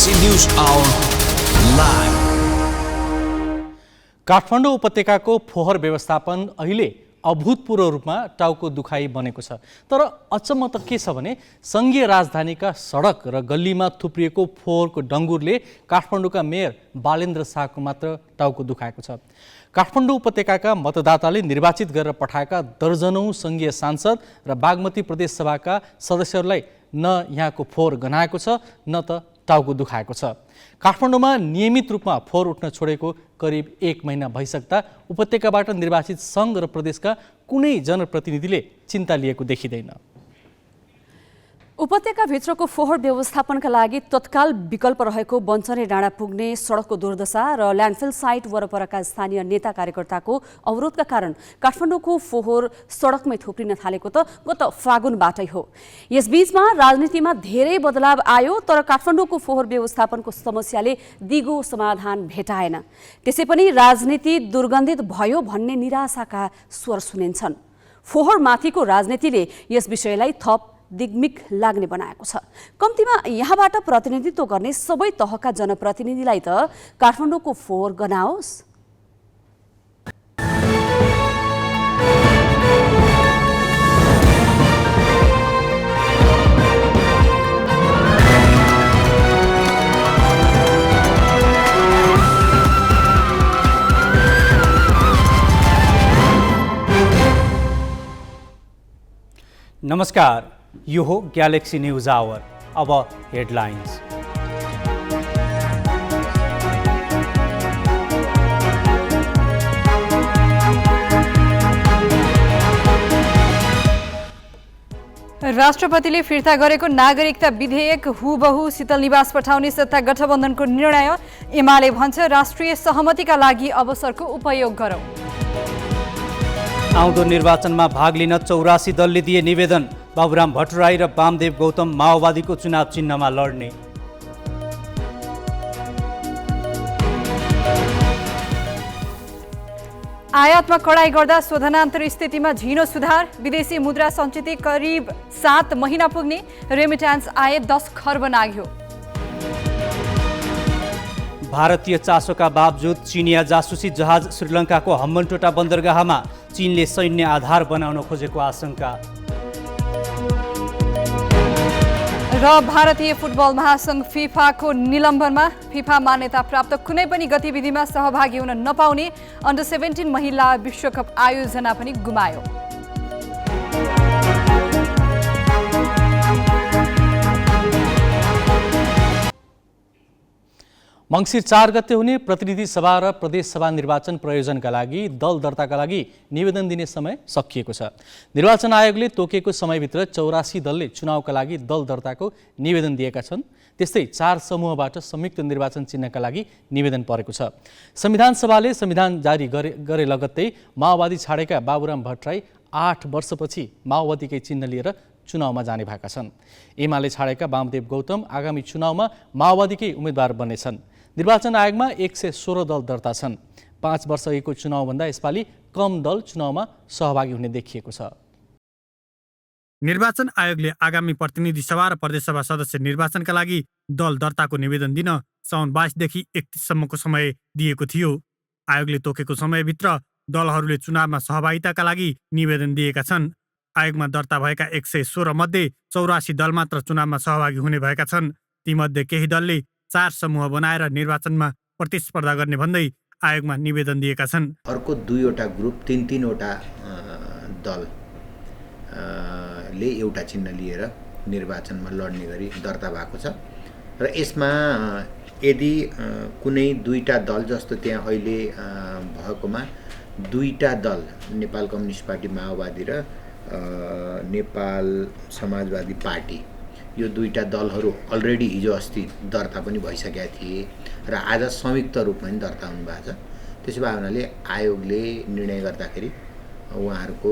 Galaxy News Hour live. Kathmandu उपत्यकाको फोहोर व्यवस्थापन अहिले अभूतपूर्व रूपमा टाउको दुखाइ बनेको छ। तर अचम्म त के छ भने संघीय राजधानीका सडक र गल्लीमा थुप्रिएको फोहोरको डङ्गुरले काठमाडौँका मेयर बालेन्द्र शाहको मात्र टाउको दुखाएको छ। काठमाडौँ उपत्यकाका मतदाताले निर्वाचित गरेर पठाएका दर्जनौं संघीय सांसद र बागमती प्रदेश सभाका सदस्यहरूलाई न यहाँको फोहोर गनाएको छ न त टाउको दुखाएको छ। काठमाडौँमा नियमित रूपमा फोहोर उठ्न छोडेको करिब 1 महिना भइसक्दा उपत्यकाबाट निर्वाचित सङ्घ र प्रदेशका कुनै जनप्रतिनिधिले चिन्ता लिएको देखिँदैन। उपत्यकाभित्रको फोहोर व्यवस्थापनका लागि तत्काल विकल्प रहेको बन्चरे डाँडा पुग्ने सडकको दुर्दशा र ल्यान्डफिल साइट वरपरका स्थानीय नेता कार्यकर्ताको अवरोधका कारण काठमाडौँको फोहोर सडकमै थुप्रिन थालेको त गत फागुनबाटै हो। यसबीचमा राजनीतिमा धेरै बदलाव आयो, तर काठमाडौँको फोहोर व्यवस्थापनको समस्याले दिगो समाधान भेटाएन। त्यसै पनि राजनीति दुर्गन्धित भयो भन्ने निराशाका स्वर सुनिन्छन्। फोहोरमाथिको राजनीतिले यस विषयलाई थप दिग्मिक लाग्ने बनाएको छ। कम्तीमा यहाँबाट प्रतिनिधित्व गर्ने सबै तहका जनप्रतिनिधिलाई त काठमाडौँको फोहोर गनाओस्। नमस्कार, यो हो ग्यालेक्सी न्यूज आवर। अब हेडलाइन्स। राष्ट्रपतिले फिर्ता गरेको नागरिकता विधेयक हुबहु शीतल निवास पठाउने सत्ता गठबन्धनको निर्णय। एमाले भन्छ राष्ट्रिय सहमतिका लागि अवसरको उपयोग गरौँ। आउँदो निर्वाचनमा भाग लिन 84 दलले दिए निवेदन। बाबुराम भट्टराई र वामदेव गौतम माओवादीको चुनाव चिन्हमा लड्ने। आयातमा कडाई गर्दा शोधनान्तर स्थितिमा झिनो सुधार। विदेशी मुद्रा सञ्चित करिब 7 महिना पुग्ने। रेमिट्यान्स आय 10 खर्ब नाग्यो। भारतीय चासोका बावजुद चिनिया जासुसी जहाज श्रीलङ्काको हम्बनटोटा बन्दरगाहमा। चीनले सैन्य आधार बनाउन खोजेको आशंका। र भारतीय फुटबल महासंघ फिफाको निलम्बनमा। फिफा मान्यता प्राप्त कुनै पनि गतिविधिमा सहभागी हुन नपाउने। अन्डर 17 महिला विश्वकप आयोजना पनि गुमायो। मङ्सिर 4 गते हुने प्रतिनिधि सभा र प्रदेश सभा निर्वाचन प्रयोजनका लागि दल दर्ताका लागि निवेदन दिने समय सकिएको छ। निर्वाचन आयोगले तोकेको समयभित्र 84 दलले चुनावका लागि दल दर्ताको निवेदन दिएका छन्। त्यस्तै 4 समूहबाट संयुक्त निर्वाचन चिन्हका लागि निवेदन परेको छ। संविधान सभाले संविधान जारी गरे लगत्तै माओवादी छाडेका बाबुराम भट्टराई 8 वर्षपछि माओवादीकै चिन्ह लिएर चुनावमा जाने भएका छन्। एमाले छाडेका वामदेव गौतम आगामी चुनावमा माओवादीकै उम्मेद्वार बन्नेछन्। निर्वाचन आयोगमा 116 दल दर्ता छन्। 5 वर्ष अघिको चुनावभन्दा यसपालि कम दल चुनावमा सहभागी हुने देखिएको छ। निर्वाचन आयोगले आगामी प्रतिनिधि सभा र प्रदेश सभा सदस्य निर्वाचनका लागि दल दर्ताको निवेदन दिन साउन 22 देखि 31 सम्मको समय दिएको थियो। आयोगले तोकेको समयभित्र दलहरूले चुनावमा सहभागिताका लागि निवेदन दिएका छन्। आयोगमा दर्ता भएका 116 मध्ये 84 दल मात्र चुनावमा सहभागी हुने भएका छन्। तीमध्ये केही दलले 4 समूह बनाएर निर्वाचनमा प्रतिस्पर्धा गर्ने भन्दै आयोगमा निवेदन दिएका छन्। अर्को 2वटा ग्रुप 3-3वटा दल ले एउटा चिन्ह लिएर निर्वाचनमा लड्ने गरी दर्ता भएको छ। र यसमा यदि कुनै 2टा दल जस्तो त्यहाँ अहिले भएकोमा 2टा दल नेपाल कम्युनिस्ट पार्टी माओवादी र नेपाल समाजवादी पार्टी, यो 2टा दलहरू अलरेडी हिजो अस्ति दर्ता पनि भइसकेका थिए र आज संयुक्त रूपमा पनि दर्ता हुनुभएको छ। त्यसो भए हुनाले आयोगले निर्णय गर्दाखेरि उहाँहरूको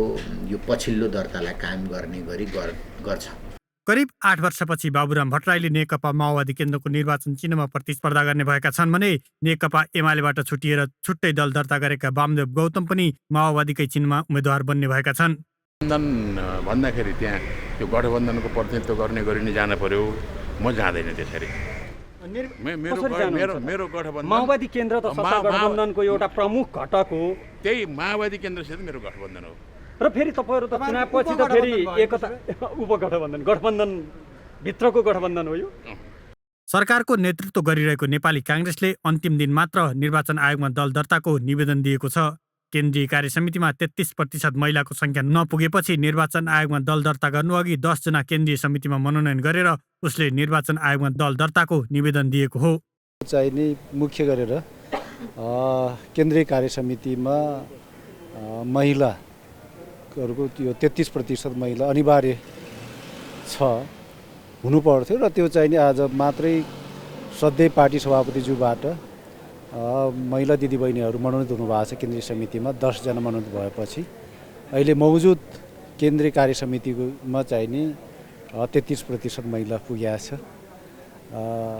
यो पछिल्लो दर्तालाई कायम गर्ने गरी गर्छ। करिब 8 वर्षपछि बाबुराम भट्टराईले नेकपा माओवादी केन्द्रको निर्वाचन चिन्हमा प्रतिस्पर्धा गर्ने भएका छन् भने नेकपा एमालेबाट छुटिएर छुट्टै दल दर्ता गरेका वामदेव गौतम पनि माओवादीकै चिन्हमा उम्मेद्वार बन्ने भएका छन्। भन्दाखेरि त्यहाँ त्यो गठबन्धनको प्रतिनिधित्व गर्ने गरी नै जान पर्यो। म जाँदैन त्यसरी। मेरो गठबन्धन माओवादी केन्द्र त सत्ता गठबन्धनको एउटा प्रमुख घटक हो। त्यही माओवादी केन्द्रसित मेरो गठबन्धन हो। र फेरि तपाईँहरू त चुनावपछि त फेरि एकता गठबन्धन भित्रको गठबन्धन हो यो। सरकारको नेतृत्व गरिरहेको नेपाली काङ्ग्रेसले अन्तिम दिन मात्र निर्वाचन आयोगमा दल दर्ताको निवेदन दिएको छ। केन्द्रीय कार्य समितिमा 33% महिलाको संख्या नपुगेपछि निर्वाचन आयोगमा दल दर्ता गर्नुअघि 10 जना केन्द्रीय समितिमा मनोनयन गरेर उसले निर्वाचन आयोगमा दल दर्ताको निवेदन दिएको हो। चाहिने मुख्य गरेर केन्द्रीय कार्य समितिमा महिलाहरूको त्यो 33% महिला अनिवार्य छ हुनु पर्थ्यो र त्यो चाहिँ आज मात्रै सधैँ पार्टी सभापतिज्यूबाट महिला दिदीबहिनीहरू मनोनित हुनुभएको छ केन्द्रीय समितिमा। 10 जना मनोनित भएपछि अहिले मौजुद केन्द्रीय कार्य समितिमा चाहिने 33% महिला पुगेको छ।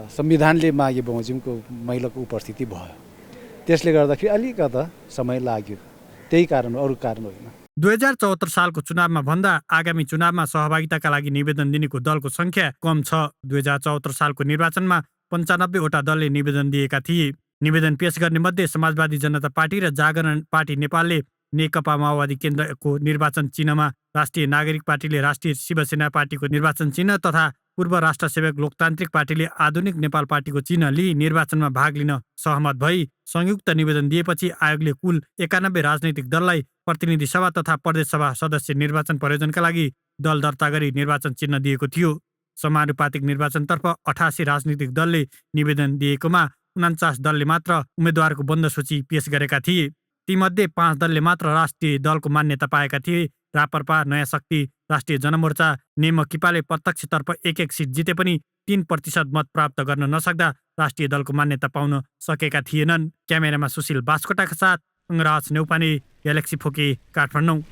संविधानले मागे बमोजिमको महिलाको उपस्थिति भयो, त्यसले गर्दाखेरि अलिकता समय लाग्यो। त्यही कारण, अरू कारण होइन। 2074 सालको चुनावमा भन्दा आगामी चुनावमा सहभागिताका लागि निवेदन दिनेको दलको संख्या कम छ। 2074 सालको निर्वाचनमा 95 वटा दलले निवेदन दिएका थिए। निवेदन पेश गर्ने मध्ये समाजवादी जनता पार्टी र जागरण पार्टी नेपालले नेकपा माओवादी केन्द्रको निर्वाचन चिन्हमा, राष्ट्रिय नागरिक पार्टीले राष्ट्रिय शिवसेना पार्टीको निर्वाचन चिन्ह तथा पूर्व राष्ट्र सेवक लोकतान्त्रिक पार्टीले आधुनिक नेपाल पार्टीको चिन्ह लिई निर्वाचनमा भाग लिन सहमत भई संयुक्त निवेदन दिएपछि आयोगले कुल 91 राजनैतिक दललाई प्रतिनिधि सभा तथा प्रदेश सभा सदस्य निर्वाचन प्रयोजनका लागि दल दर्ता गरी निर्वाचन चिन्ह दिएको थियो। समानुपातिक निर्वाचनतर्फ 88 राजनीतिक दलले निवेदन दिएकोमा 49 दलले मात्र उम्मेद्वारको बन्द सूची पेश गरेका थिए। तीमध्ये 5 दलले मात्र राष्ट्रिय दलको मान्यता पाएका थिए। राप्रपा, नयाँ शक्ति, राष्ट्रिय जनमोर्चा, नेमकिपाले प्रत्यक्षतर्फ 1-1 सिट जिते पनि 3% मत प्राप्त गर्न नसक्दा राष्ट्रिय दलको मान्यता पाउन सकेका थिएनन्। क्यामेरामा सुशील बास्कोटाका साथ अङ्गराज नेउपाने, ग्यालेक्सी फोके, काठमाडौँ।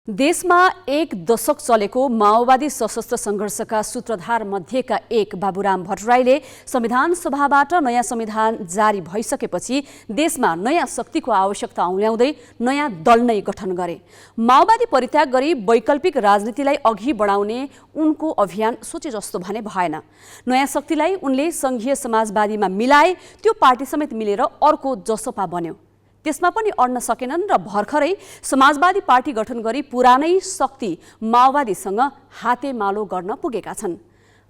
देशमा 1 दशक चलेको माओवादी सशस्त्र सङ्घर्षका सूत्रधार मध्येका एक बाबुराम भट्टराईले संविधान सभाबाट नयाँ संविधान जारी भइसकेपछि देशमा नयाँ शक्तिको आवश्यकता औल्याउँदै नयाँ दल नै गठन गरे। माओवादी परित्याग गरी वैकल्पिक राजनीतिलाई अघि बढाउने उनको अभियान सोचे जस्तो भने भएन। नयाँ शक्तिलाई उनले सङ्घीय समाजवादीमा मिलाए, त्यो पार्टी समेत मिलेर अर्को जसपा बन्यो। त्यसमा पनि अड्न सकेनन् र भर्खरै समाजवादी पार्टी गठन गरी पुरानै शक्ति माओवादीसँग हातेमालो गर्न पुगेका छन्।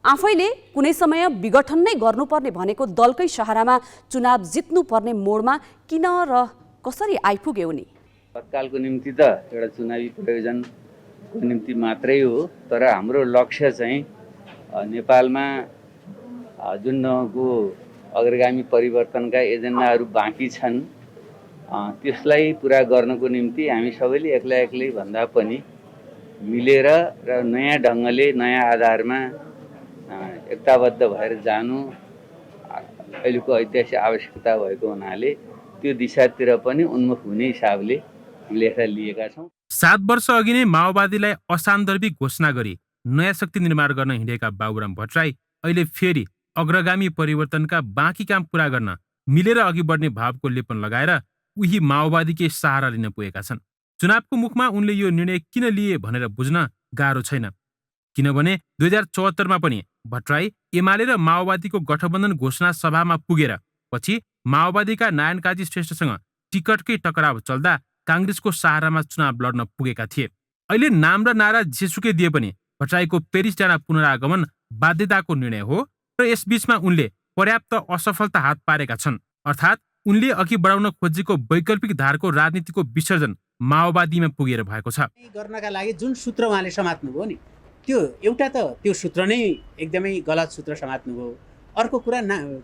आफैले कुनै समय विघटन नै गर्नुपर्ने भनेको दलकै सहारामा चुनाव जित्नुपर्ने मोडमा किन र कसरी आइपुगे उनी? तत्कालको निम्ति त एउटा चुनावी प्रयोजनको निम्ति मात्रै हो, तर हाम्रो लक्ष्य चाहिँ नेपालमा जुनको अग्रगामी परिवर्तनका एजेन्डाहरू बाँकी छन्, त्यसलाई पुरा गर्नको निम्ति हामी सबैले एक्लै भन्दा पनि मिलेर र नयाँ ढङ्गले नयाँ आधारमा एकताबद्ध भएर जानु अहिलेको ऐतिहासिक आवश्यकता भएको हुनाले त्यो दिशातिर पनि उन्मुख हुने हिसाबले लेखा लिएका छौँ। 7 वर्ष अघि नै माओवादीलाई असान्दर्भिक घोषणा गरी नयाँ शक्ति निर्माण गर्न हिँडेका बाबुराम भट्टराई अहिले फेरि अग्रगामी परिवर्तनका बाँकी काम पुरा गर्न मिलेर अघि बढ्ने भावको लेपन लगाएर उही माओवादीकै सहारा लिन पुगेका छन्। चुनावको मुखमा उनले यो निर्णय किन लिए भनेर बुझ्न गाह्रो छैन, किनभने 2074मा पनि भट्टराई एमाले र माओवादीको गठबन्धन घोषणा सभामा पुगेर पछि माओवादीका नारायण काजी श्रेष्ठसँग टिकटकै टकराव चल्दा काङ्ग्रेसको सहारामा चुनाव लड्न पुगेका थिए। अहिले नाम र नारा जेसुकै दिए पनि भट्टराईको पेरिस जान पुनरागमन बाध्यताको निर्णय हो र यसबीचमा उनले पर्याप्त असफलता हात पारेका छन्। अर्थात् उनले अघि बढाउन खोजेको वैकल्पिक धारको राजनीतिको विसर्जन माओवादीमा पुगेर भएको छ। गर्नका लागि जुन सूत्र उहाँले समात्नुभयो नि, त्यो एउटा त त्यो सूत्र नै एकदमै गलत सूत्र समात्नुभयो। अर्को कुरा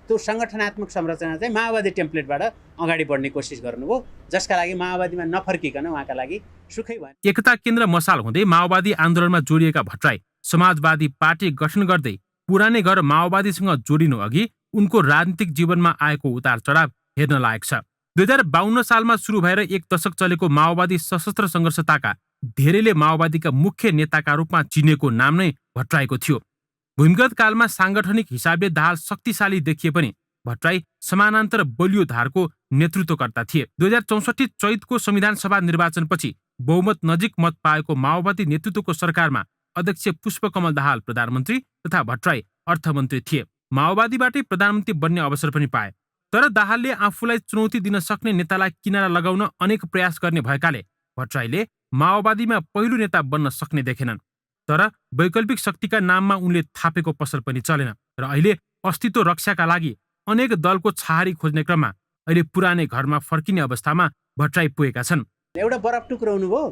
त्यो सङ्गठनात्मक संरचना चाहिँ माओवादी टेम्प्लेटबाट अगाडि बढ्ने कोसिस गर्नुभयो, जसका लागि माओवादीमा नफर्किकन उहाँका लागि सुखै भयो। एकता केन्द्र मसाल हुँदै माओवादी आन्दोलनमा जोडिएका भट्टराई समाजवादी पार्टी गठन गर्दै पुरानै घर माओवादीसँग जोडिनु अघि उनको राजनीतिक जीवनमा आएको उतार चढाव हेर्न लायक छ। 2052 सालमा सुरु भएर 1 दशक चलेको माओवादी सशस्त्र सङ्घर्षताका धेरैले माओवादीका मुख्य नेताका रूपमा चिनेको नाम नै भट्टराईको थियो। भूमिगत कालमा साङ्गठनिक हिसाबले दाहाल शक्तिशाली देखिए पनि भट्टराई समानान्तर बलियो धारको नेतृत्वकर्ता थिए। 2064 चैतको संविधान सभा निर्वाचनपछि बहुमत नजिक मत पाएको माओवादी नेतृत्वको सरकारमा अध्यक्ष पुष्पकमल दाहाल प्रधानमन्त्री तथा भट्टराई अर्थमन्त्री थिए। माओवादीबाटै प्रधानमन्त्री बन्ने अवसर पनि पाए। तर दाहालले आफूलाई चुनौती दिन सक्ने नेतालाई किनारा लगाउन अनेक प्रयास गर्ने भएकाले भट्टराईले माओवादीमा पहिलो नेता बन्न सक्ने देखेनन्। तर वैकल्पिक शक्तिका नाममा उनले थापेको पसल पनि चलेन र अहिले अस्तित्व रक्षाका लागि अनेक दलको छहारी खोज्ने क्रममा अहिले पुरानै घरमा फर्किने अवस्थामा भट्टराई पुगेका छन्। एउटा बरफ टुक्रो हुनुभयो,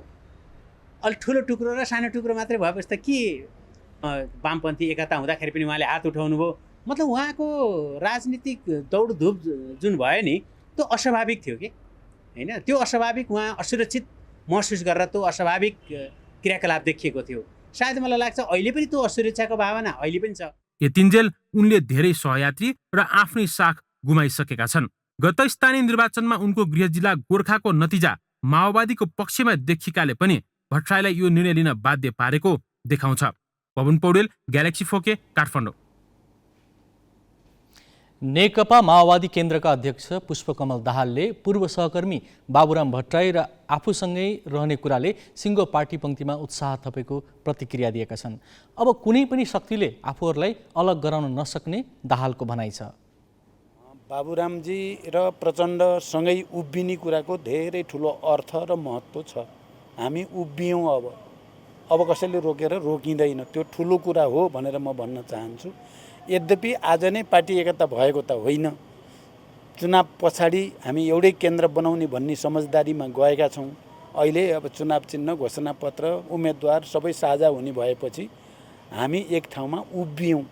अलि ठुलो टुक्रो र सानो टुक्रो मात्रै भएपछि त के वामपन्थी एकता हुँदाखेरि पनि उहाँले हात उठाउनु भयो। मतलब उहाँको राजनीतिक दौडधुप जुन भयो नि त्यो अस्वाभाविक थियो कि होइन, त्यो अस्वाभाविक उहाँ असुरक्षित महसुस गरेर त्यो अस्वाभाविक क्रियाकलाप देखिएको थियो। सायद मलाई लाग्छ अहिले पनि त्यो असुरक्षाको भावना अहिले पनि छ। यतिन्जेल उनले धेरै सहयात्री र आफ्नै साख गुमाइसकेका छन्। गत स्थानीय निर्वाचनमा उनको गृह जिल्ला गोर्खाको नतिजा माओवादीको पक्षमा देखिएकाले पनि भट्टराईलाई यो निर्णय लिन बाध्य पारेको देखाउँछ। Pawan Paudel, Galaxy 4K, Kathmandu. नेकपा माओवादी केन्द्रका अध्यक्ष पुष्पकमल दाहालले पूर्व सहकर्मी बाबुराम भट्टराई र आफूसँगै रहने कुराले सिङ्गो पार्टी पङ्क्तिमा उत्साह थपेको प्रतिक्रिया दिएका छन्। अब कुनै पनि शक्तिले आफूहरूलाई अलग गराउन नसक्ने दाहालको भनाइ छ। बाबुरामजी र प्रचण्डसँगै उभिने कुराको धेरै ठुलो अर्थ र महत्त्व छ। हामी उभियौँ, अब कसैले रोकेर रोकिँदैन, त्यो ठुलो कुरा हो भनेर म भन्न चाहन्छु। यद्यपि आज नै पार्टी एकता भएको त होइन, चुनाव पछाडि हामी एउटै केन्द्र बनाउने भन्ने समझदारीमा गएका छौँ। अहिले अब चुनाव चिन्ह, घोषणापत्र, उम्मेदवार सबै साझा हुने भएपछि हामी एक ठाउँमा उभियौँ।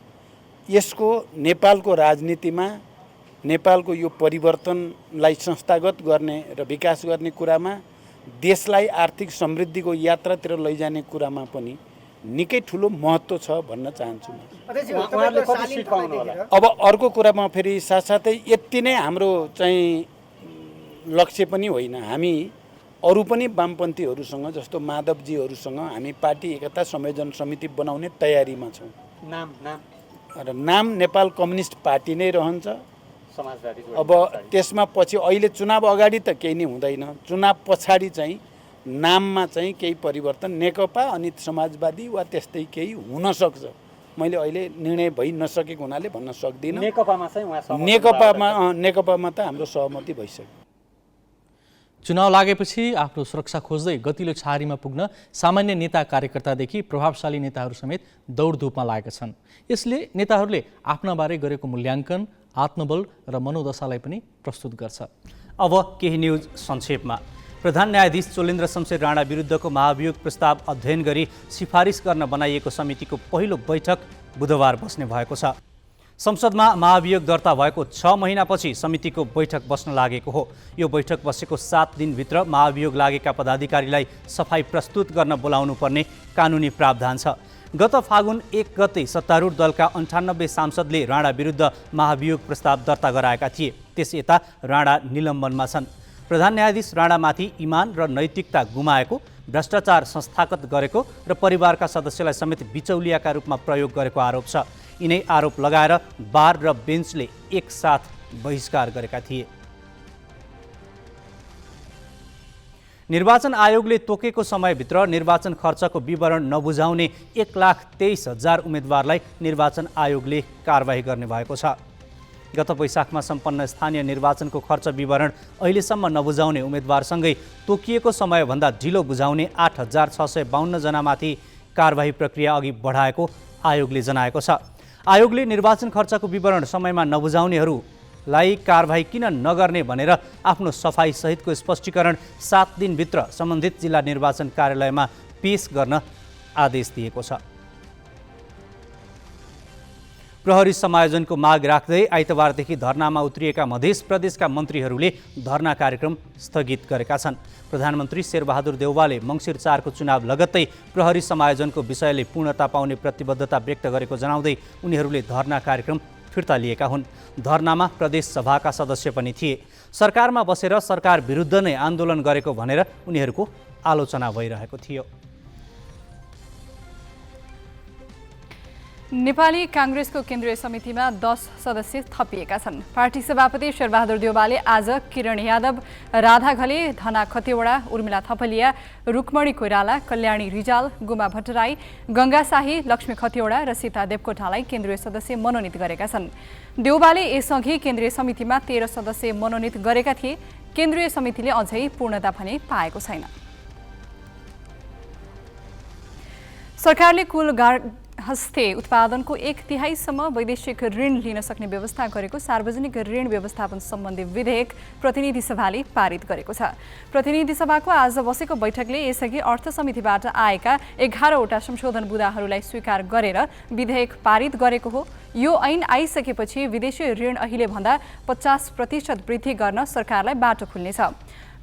यसको नेपालको राजनीतिमा नेपालको यो परिवर्तनलाई संस्थागत गर्ने र विकास गर्ने कुरामा, देशलाई आर्थिक समृद्धिको यात्रातिर लैजाने कुरामा पनि निकै ठुलो महत्त्व छ भन्न चाहन्छु। अब अर्को कुरामा फेरि साथसाथै यति नै हाम्रो चाहिँ लक्ष्य पनि होइन। हामी अरू पनि वामपन्थीहरूसँग जस्तो माधवजीहरूसँग हामी पार्टी एकता संयोजन समिति बनाउने तयारीमा छौँ। नाम नेपाल कम्युनिस्ट पार्टी नै रहन्छ। अब त्यसमा पछि अहिले चुनाव अगाडि त केही नै हुँदैन, चुनाव पछाडि चाहिँ नाममा चाहिँ केही परिवर्तन नेकपा अनि समाजवादी वा त्यस्तै केही हुन सक्छ। मैले अहिले निर्णय भइ नसकेको हुनाले भन्न सक्दिनँ। नेकपामा त हाम्रो सहमति भइसक्यो। चुनाव लागेपछि आफ्नो सुरक्षा खोज्दै गतिलो छहारीमा पुग्न सामान्य नेता कार्यकर्तादेखि प्रभावशाली नेताहरू समेत दौडधुपमा लागेका छन्। यसले नेताहरूले आफ्ना बारे गरेको मूल्याङ्कन, आत्मबल र मनोदशालाई पनि प्रस्तुत गर्छ। अब केही न्युज संक्षेपमा। प्रधान न्यायाधीश चोलेन्द्र शमशेर राणा विरुद्धको महाभियोग प्रस्ताव अध्ययन गरी सिफारिस गर्न बनाइएको समितिको पहिलो बैठक बुधबार बस्ने भएको छ। संसदमा महाभियोग दर्ता भएको 6 महिनापछि समितिको बैठक बस्न लागेको हो। यो बैठक बसेको 7 दिनभित्र महाभियोग लागेका पदाधिकारीलाई सफाई प्रस्तुत गर्न बोलाउनु पर्ने कानुनी प्रावधान छ। गत फागुन 1 गते सत्तारूढ दलका 98 सांसदले राणा विरुद्ध महाभियोग प्रस्ताव दर्ता गराएका थिए। त्यस यता राणा निलम्बनमा छन्। प्रधान न्यायाधीश राणामाथि इमान र नैतिकता गुमाएको, भ्रष्टाचार संस्थागत गरेको र परिवारका सदस्यलाई समेत बिचौलियाका रूपमा प्रयोग गरेको आरोप छ। यिनै आरोप लगाएर बार र बेन्चले एकसाथ बहिष्कार गरेका थिए। निर्वाचन आयोगले तोकेको समयभित्र निर्वाचन खर्चको विवरण नबुझाउने 1,23,000 उम्मेदवारलाई निर्वाचन आयोगले कारबाही गर्ने भएको छ। गत वैशाखमा सम्पन्न स्थानीय निर्वाचनको खर्च विवरण अहिलेसम्म नबुझाउने उम्मेदवारसँगै तोकिएको समयभन्दा ढिलो बुझाउने 8,652 जनामाथि कारबाही प्रक्रिया अघि बढाएको आयोगले जनाएको छ। आयोगले निर्वाचन खर्चको विवरण समयमा नबुझाउनेहरूलाई कारबाही किन नगर्ने भनेर आफ्नो सफाई सहितको स्पष्टीकरण 7 दिनभित्र सम्बन्धित जिल्ला निर्वाचन कार्यालयमा पेश गर्न आदेश दिएको छ। प्रहरी समायोजनको माग राख्दै आइतबारदेखि धरनामा उत्रिएका मध्य प्रदेशका मन्त्रीहरूले धरना कार्यक्रम स्थगित गरेका छन्। प्रधानमन्त्री शेरबहादुर देउवाले मङ्सिर 4 को चुनाव लगत्तै प्रहरी समायोजनको विषयले पूर्णता पाउने प्रतिबद्धता व्यक्त गरेको जनाउँदै उनीहरूले धरना कार्यक्रम फिर्ता लिएका हुन्। धरनामा प्रदेश सभाका सदस्य पनि थिए। सरकारमा बसेर सरकार विरुद्ध नै आन्दोलन गरेको भनेर उनीहरूको आलोचना भइरहेको थियो। नेपाली काङ्ग्रेसको केन्द्रीय समितिमा 10 सदस्य थपिएका छन्। पार्टी सभापति शेरबहादुर देउवाले आज किरण यादव, राधा घले, धना खतिवडा, उर्मिला थपलिया, रुक्मणी कोइराला, कल्याणी रिजाल, गुमा भट्टराई, गंगा शाही, लक्ष्मी खतिवडा र सीता देवकोटालाई केन्द्रीय सदस्य मनोनित गरेका छन्। देउवाले यसअघि केन्द्रीय समितिमा 13 सदस्य मनोनित गरेका थिए। केन्द्रीय समितिले अझै पूर्णता भने पाएको छैन। सरकारले कुल हस्ते उत्पादनको 1/3 वैदेशिक ऋण लिन सक्ने व्यवस्था गरेको सार्वजनिक ऋण व्यवस्थापन सम्बन्धी विधेयक प्रतिनिधि सभाले पारित गरेको छ। प्रतिनिधि सभाको आज बसेको बैठकले यसअघि अर्थ समितिबाट आएका 11वटा संशोधन बुँदाहरूलाई स्वीकार गरेर विधेयक पारित गरेको हो। यो ऐन आइसकेपछि विदेशी ऋण अहिले भन्दा 50% वृद्धि गर्न सरकारलाई बाटो खुल्नेछ।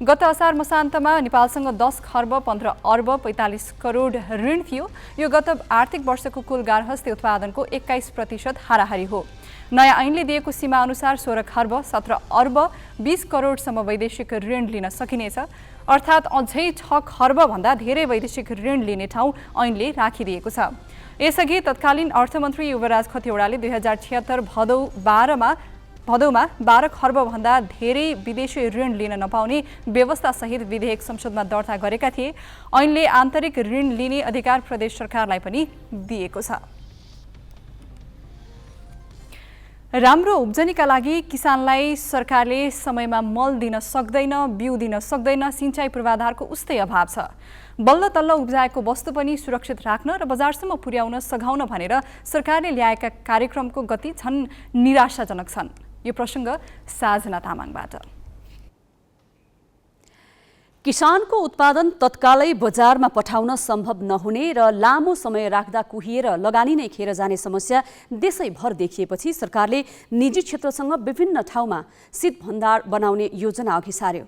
गत असार मसान्तमा नेपालसँग 10 खर्ब 15 अर्ब 45 करोड ऋण थियो। यो गत आर्थिक वर्षको कुल गार्हस्थ्य उत्पादनको 21% हाराहारी हो। नयाँ ऐनले दिएको सीमा अनुसार 16 खर्ब 17 अर्ब 20 करोडसम्म वैदेशिक ऋण लिन सकिनेछ। अर्थात् अझै 6 खर्ब भन्दा धेरै वैदेशिक ऋण लिने ठाउँ ऐनले राखिदिएको छ। यसअघि तत्कालीन अर्थमन्त्री युवराज खतिवडाले 2076 भदौमा 12 खर्बभन्दा धेरै विदेशी ऋण लिन नपाउने व्यवस्थासहित विधेयक संसदमा दर्ता गरेका थिए। ऐनले आन्तरिक ऋण लिने अधिकार प्रदेश सरकारलाई पनि दिएको छ। राम्रो उब्जनीका लागि किसानलाई सरकारले समयमा मल दिन सक्दैन, बिउ दिन सक्दैन, सिँचाइ पूर्वाधारको उस्तै अभाव छ। बल्ल तल्ल उब्जाएको वस्तु पनि सुरक्षित राख्न र बजारसम्म पुर्याउन सघाउन भनेर सरकारले ल्याएका कार्यक्रमको गति झन् निराशाजनक छन्। यो प्रसङ्ग साजना तामाङबाट। किसानको उत्पादन तत्कालै बजारमा पठाउन सम्भव नहुने र लामो समय राख्दा कुहिएर लगानी नै खेर जाने समस्या देशैभर देखिएपछि सरकारले निजी क्षेत्रसँग विभिन्न ठाउँमा शीत भण्डार बनाउने योजना अघि सार्यो।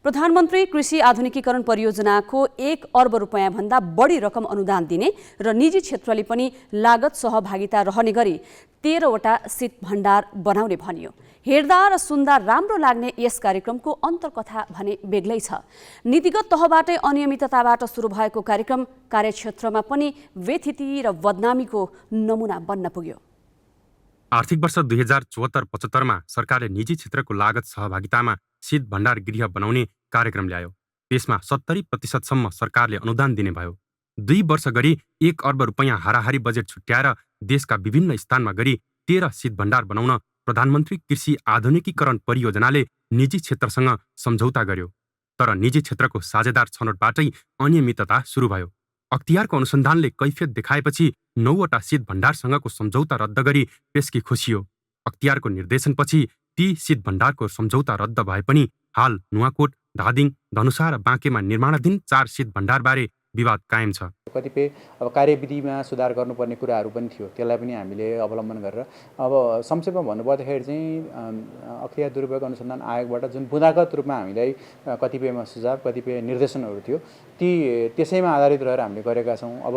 प्रधानमन्त्री कृषि आधुनिकीकरण परियोजनाको 1 अर्ब रुपैयाँ भन्दा बढी रकम अनुदान दिने र निजी क्षेत्रले पनि लागत सहभागिता रहने गरी 13वटा शीत भण्डार बनाउने भनियो। हेर्दा र सुन्दा राम्रो लाग्ने यस कार्यक्रमको अन्तर्कथा भने बेग्लै छ। नीतिगत तहबाटै अनियमितताबाट सुरु भएको कार्यक्रम कार्यक्षेत्रमा पनि व्यथिति र बदनामीको नमुना बन्न पुग्यो। आर्थिक वर्ष 2074-75 मा सरकारले निजी क्षेत्रको लागत सहभागितामा शीत भण्डार गृह बनाउने कार्यक्रम ल्यायो। त्यसमा 70% सरकारले अनुदान दिने भयो। 2 वर्ष गरी 1 अर्ब रुपैयाँ हाराहारी बजेट छुट्याएर देशका विभिन्न स्थानमा गरी 13 शीत भण्डार बनाउन प्रधानमन्त्री कृषि आधुनिकीकरण परियोजनाले निजी क्षेत्रसँग सम्झौता गर्यो। तर निजी क्षेत्रको साझेदार छनौटबाटै अनियमितता सुरु भयो। अख्तियारको अनुसन्धानले कैफियत देखाएपछि 9वटा शीत भण्डारसँगको सम्झौता रद्द गरी पेस्की खोसियो। अख्तियारको निर्देशनपछि ती शीत भण्डारको सम्झौता रद्द भए पनि हाल नुवाकोट, धादिङ, धनुषा र बाँकेमा निर्माणाधीन 4 शीत भण्डारबारे विवाद कायम छ। कतिपय कार्यविधिमा सुधार गर्नुपर्ने कुराहरू पनि थियो, त्यसलाई पनि हामीले अवलम्बन गरेर संक्षेपमा भन्नुपर्दाखेरि चाहिँ अख्तियार दुरुपयोग अनुसन्धान आयोगबाट जुन बुँदागत रूपमा हामीलाई कतिपयमा सुझाव, कतिपय निर्देशनहरू थियो, त्यसैमा आधारित रहेर हामीले गरेका छौँ। अब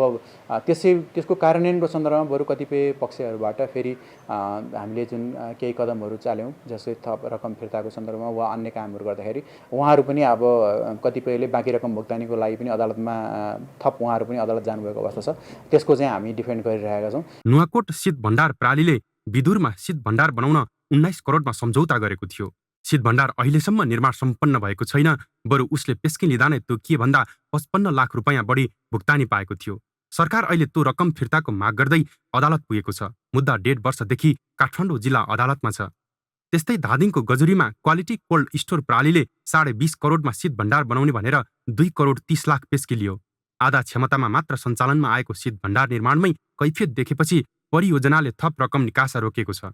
त्यसको कार्यान्वयनको सन्दर्भमा बरु कतिपय पक्षहरूबाट फेरि हामीले जुन केही कदमहरू चाल्यौँ, जस्तै थप रकम फिर्ताको सन्दर्भमा वा अन्य कामहरू गर्दाखेरि उहाँहरू पनि अब कतिपयले बाँकी रकम भुक्तानीको लागि पनि अदालतमा थप उहाँहरू पनि अदालत जानुभएको अवस्था छ। त्यसको चाहिँ हामी डिफेन्ड गरिरहेका छौँ। नुवाकोट शीत भण्डार प्रणालीले विदुरमा शीत भण्डार बनाउन 19 करोडमा सम्झौता गरेको थियो। शीत भण्डार अहिलेसम्म निर्माण सम्पन्न भएको छैन, बरु उसले पेस्की लिँदा नै तोकिए भन्दा 55 लाख रुपैयाँ बढी भुक्तानी पाएको थियो। सरकार अहिले त्यो रकम फिर्ताको माग गर्दै अदालत पुगेको छ। मुद्दा 1.5 वर्षदेखि काठमाडौँ जिल्ला अदालतमा छ। त्यस्तै धादिङको गजुरीमा क्वालिटी कोल्ड स्टोर प्रणालीले 20.5 करोडमा शीत भण्डार बनाउने भनेर 2 करोड 30 लाख पेस्की लियो। आधा क्षमतामा मात्र सञ्चालनमा आएको शीत भण्डार निर्माणमै कैफियत देखेपछि परियोजनाले थप रकम निकासा रोकेको छ।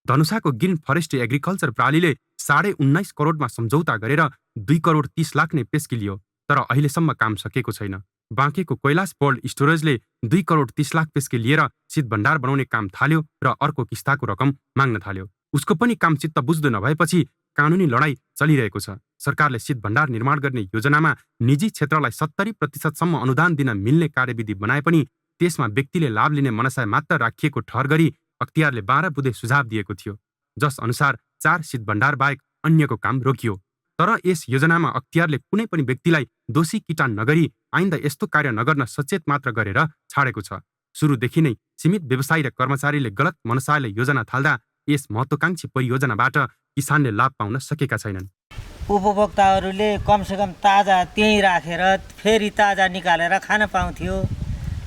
धनुषाको ग्रिन फरेस्ट एग्रिकल्चर प्रणालीले 19.5 करोडमा सम्झौता गरेर 2 करोड 30 लाख नै पेस्की लियो, तर अहिलेसम्म काम सकेको छैन। बाँकेको कैलाश कोल्ड स्टोरेजले 2 करोड 30 लाख पेस्की लिएर शीत भण्डार बनाउने काम थाल्यो र अर्को किस्ताको रकम माग्न थाल्यो। उसको पनि काम चित्त बुझ्दो नभएपछि कानुनी लडाई चलिरहेको छ। सरकारले शीत भण्डार निर्माण गर्ने योजनामा निजी क्षेत्रलाई 70% अनुदान दिन मिल्ने कार्यविधि बनाए पनि त्यसमा व्यक्तिले लाभ लिने मनसाय मात्र राखिएको ठहर गरी अख्तियारले 12 बुँदे सुझाव दिएको थियो, जस अनुसार 4 शीत भण्डार बाहेक अन्यको काम रोकियो। तर यस योजनामा अख्तियारले कुनै पनि व्यक्तिलाई दोषी किटान नगरी आइन्दा यस्तो कार्य नगर्न सचेत मात्र गरेर छाडेको छ। सुरुदेखि नै सीमित व्यवसायी र कर्मचारीले गलत मनसायले योजना थाल्दा यस महत्त्वकांक्षी परियोजनाबाट किसानले लाभ पाउन सकेका छैनन्। उपभोक्ताहरूले कमसेकम ताजा त्यहीँ राखेर फेरि ताजा निकालेर खान पाउँथ्यो।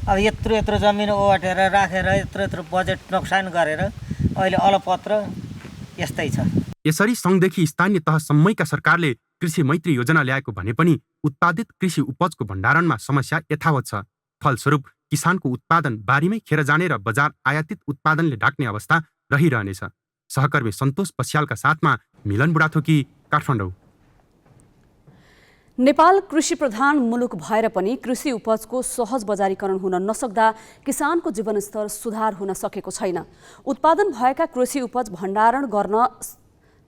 अब यत्रो जमिन ओगटेर राखेर यत्रो बजेट नोक्सान गरेर अहिले अलपत्र यस्तै छ। यसरी सङ्घदेखि स्थानीय तहसम्मैका सरकारले कृषि मैत्री योजना ल्याएको भने पनि उत्पादित कृषि उपजको भण्डारणमा समस्या यथावत छ। फलस्वरूप किसानको उत्पादन बारीमै खेर जाने र बजार आयातित उत्पादनले ढाक्ने अवस्था रहिरहनेछ। सहकर्मी सन्तोष पस्यालका साथमा मिलन बुढाथोकी, काठमाडौँ। नेपाल कृषि प्रधान मुलुक भएर पनि कृषि उपजको सहज बजारीकरण हुन नसक्दा किसानको जीवनस्तर सुधार हुन सकेको छैन। उत्पादन भएका कृषि उपज भण्डारण गर्न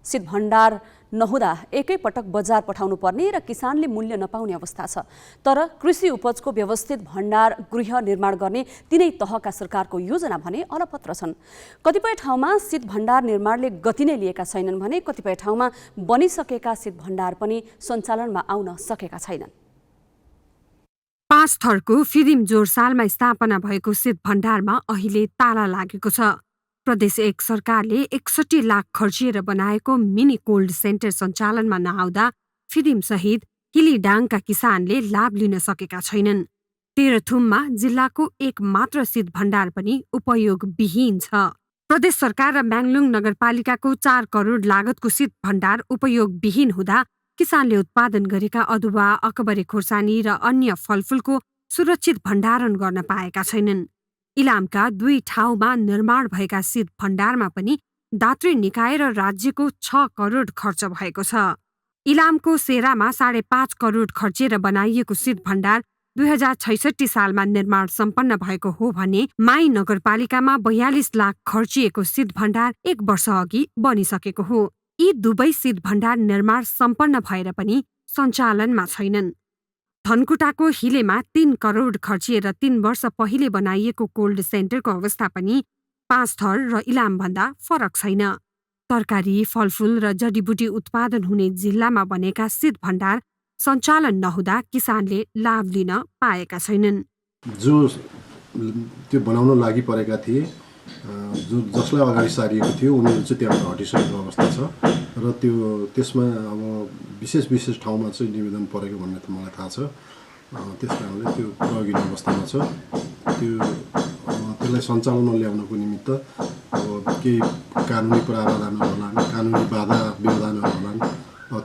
शीत भण्डार नहुँदा एकैपटक बजार पठाउनु पर्ने र किसानले मूल्य नपाउने अवस्था छ। तर कृषि उपजको व्यवस्थित भण्डार गृह निर्माण गर्ने तिनै तहका सरकारको योजना भने अलपत्र छन्। कतिपय ठाउँमा शीत भण्डार निर्माणले गति नै लिएका छैनन् भने कतिपय ठाउँमा बनिसकेका शीत भण्डार पनि सञ्चालनमा आउन सकेका छैनन्। 5 थरको फिदिम जोरसालमा स्थापना भएको शीत भण्डारमा अहिले ताला लागेको छ। प्रदेश 1 सरकारले 61 लाख खर्चिएर बनाएको मिनी कोल्ड सेन्टर सञ्चालनमा नआउँदा फिदिम सहित हिलीडाङका किसानले लाभ लिन सकेका छैनन्। तेह्रथुममा जिल्लाको एक मात्र शीत भण्डार पनि उपयोगविहीन छ। प्रदेश सरकार र म्याङलुङ नगरपालिकाको 4 करोड लागतको शीत भण्डार उपयोगविहीन हुँदा किसानले उत्पादन गरेका अदुवा, अकबरे खोर्सानी र अन्य फलफुलको सुरक्षित भण्डारण गर्न पाएका छैनन्। इलामका 2 ठाउँमा निर्माण भएका शीत भण्डारमा पनि दात्री निकाय र राज्यको 6 करोड खर्च भएको छ। इलामको सेरामा 5.5 करोड खर्चेर बनाइएको शीत भण्डार 2066 सालमा निर्माण सम्पन्न भएको हो भने माई नगरपालिकामा 42 लाख खर्चिएको शीत भण्डार 1 वर्ष अघि बनिसकेको हो। यी दुवै शीत भण्डार निर्माण सम्पन्न भएर पनि सञ्चालनमा छैनन्। धनकुटाको हिलेमा 3 करोड खर्चिएर 3 वर्ष पहिले बनाइएको कोल्ड सेन्टरको अवस्था पनि 5 थर र इलामभन्दा फरक छैन। तरकारी, फलफुल र जडीबुटी उत्पादन हुने जिल्लामा बनेका शीत भण्डार सञ्चालन नहुँदा किसानले लाभ लिन पाएका छैनन्। जो त्यो बनाउन लागि परेका थिए, जसलाई अगाडि सारिएको थियो उनीहरू चाहिँ त्यहाँबाट हटिसकेको अवस्था छ र त्यसमा अब विशेष ठाउँमा चाहिँ निवेदन परेको भन्ने त मलाई थाहा छ। त्यस कारणले त्यो प्रयोगहीन अवस्थामा छ। त्यसलाई सञ्चालनमा ल्याउनको निमित्त अब केही कानुनी प्रावधानहरू होलान्, कानुनी बाधा व्यवधानहरू होलान्।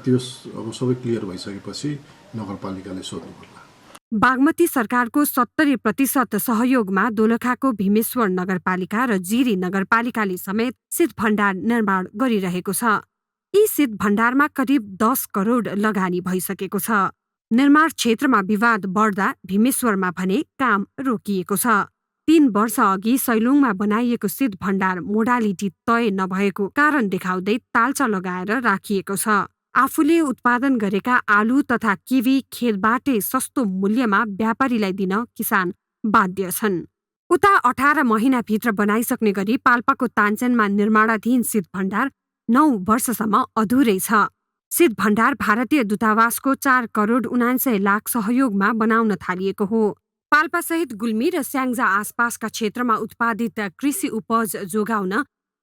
त्यो अब सबै क्लियर भइसकेपछि नगरपालिकाले सोध्नु पर्ला। बागमती सरकारको 70% सहयोगमा दोलखाको भीमेश्वर नगरपालिका र जिरी नगरपालिकाले समेत शीत भण्डार निर्माण गरिरहेको छ। यी शीत भण्डारमा करिब 10 करोड लगानी भइसकेको छ। निर्माण क्षेत्रमा विवाद बढ्दा भीमेश्वरमा भने काम रोकिएको छ। 3 वर्ष अघि सैलुङमा बनाइएको शीत भण्डार मोडालिटी तय नभएको कारण देखाउँदै ताल्चा लगाएर राखिएको छ। आफूले उत्पादन गरेका आलु तथा किवी खेतबाटै सस्तो मूल्यमा व्यापारीलाई दिन किसान बाध्य छन्। उता 18 महिनाभित्र बनाइसक्ने गरी पाल्पाको तानचेनमा निर्माणाधीन शीत भण्डार 9 वर्षसम्म अधुरै छ। शीत भण्डार भारतीय दूतावासको 4 करोड 79 लाख सहयोगमा बनाउन थालिएको हो। पाल्पासहित गुल्मी र स्याङ्जा आसपासका क्षेत्रमा उत्पादित कृषि उपज जोगाउन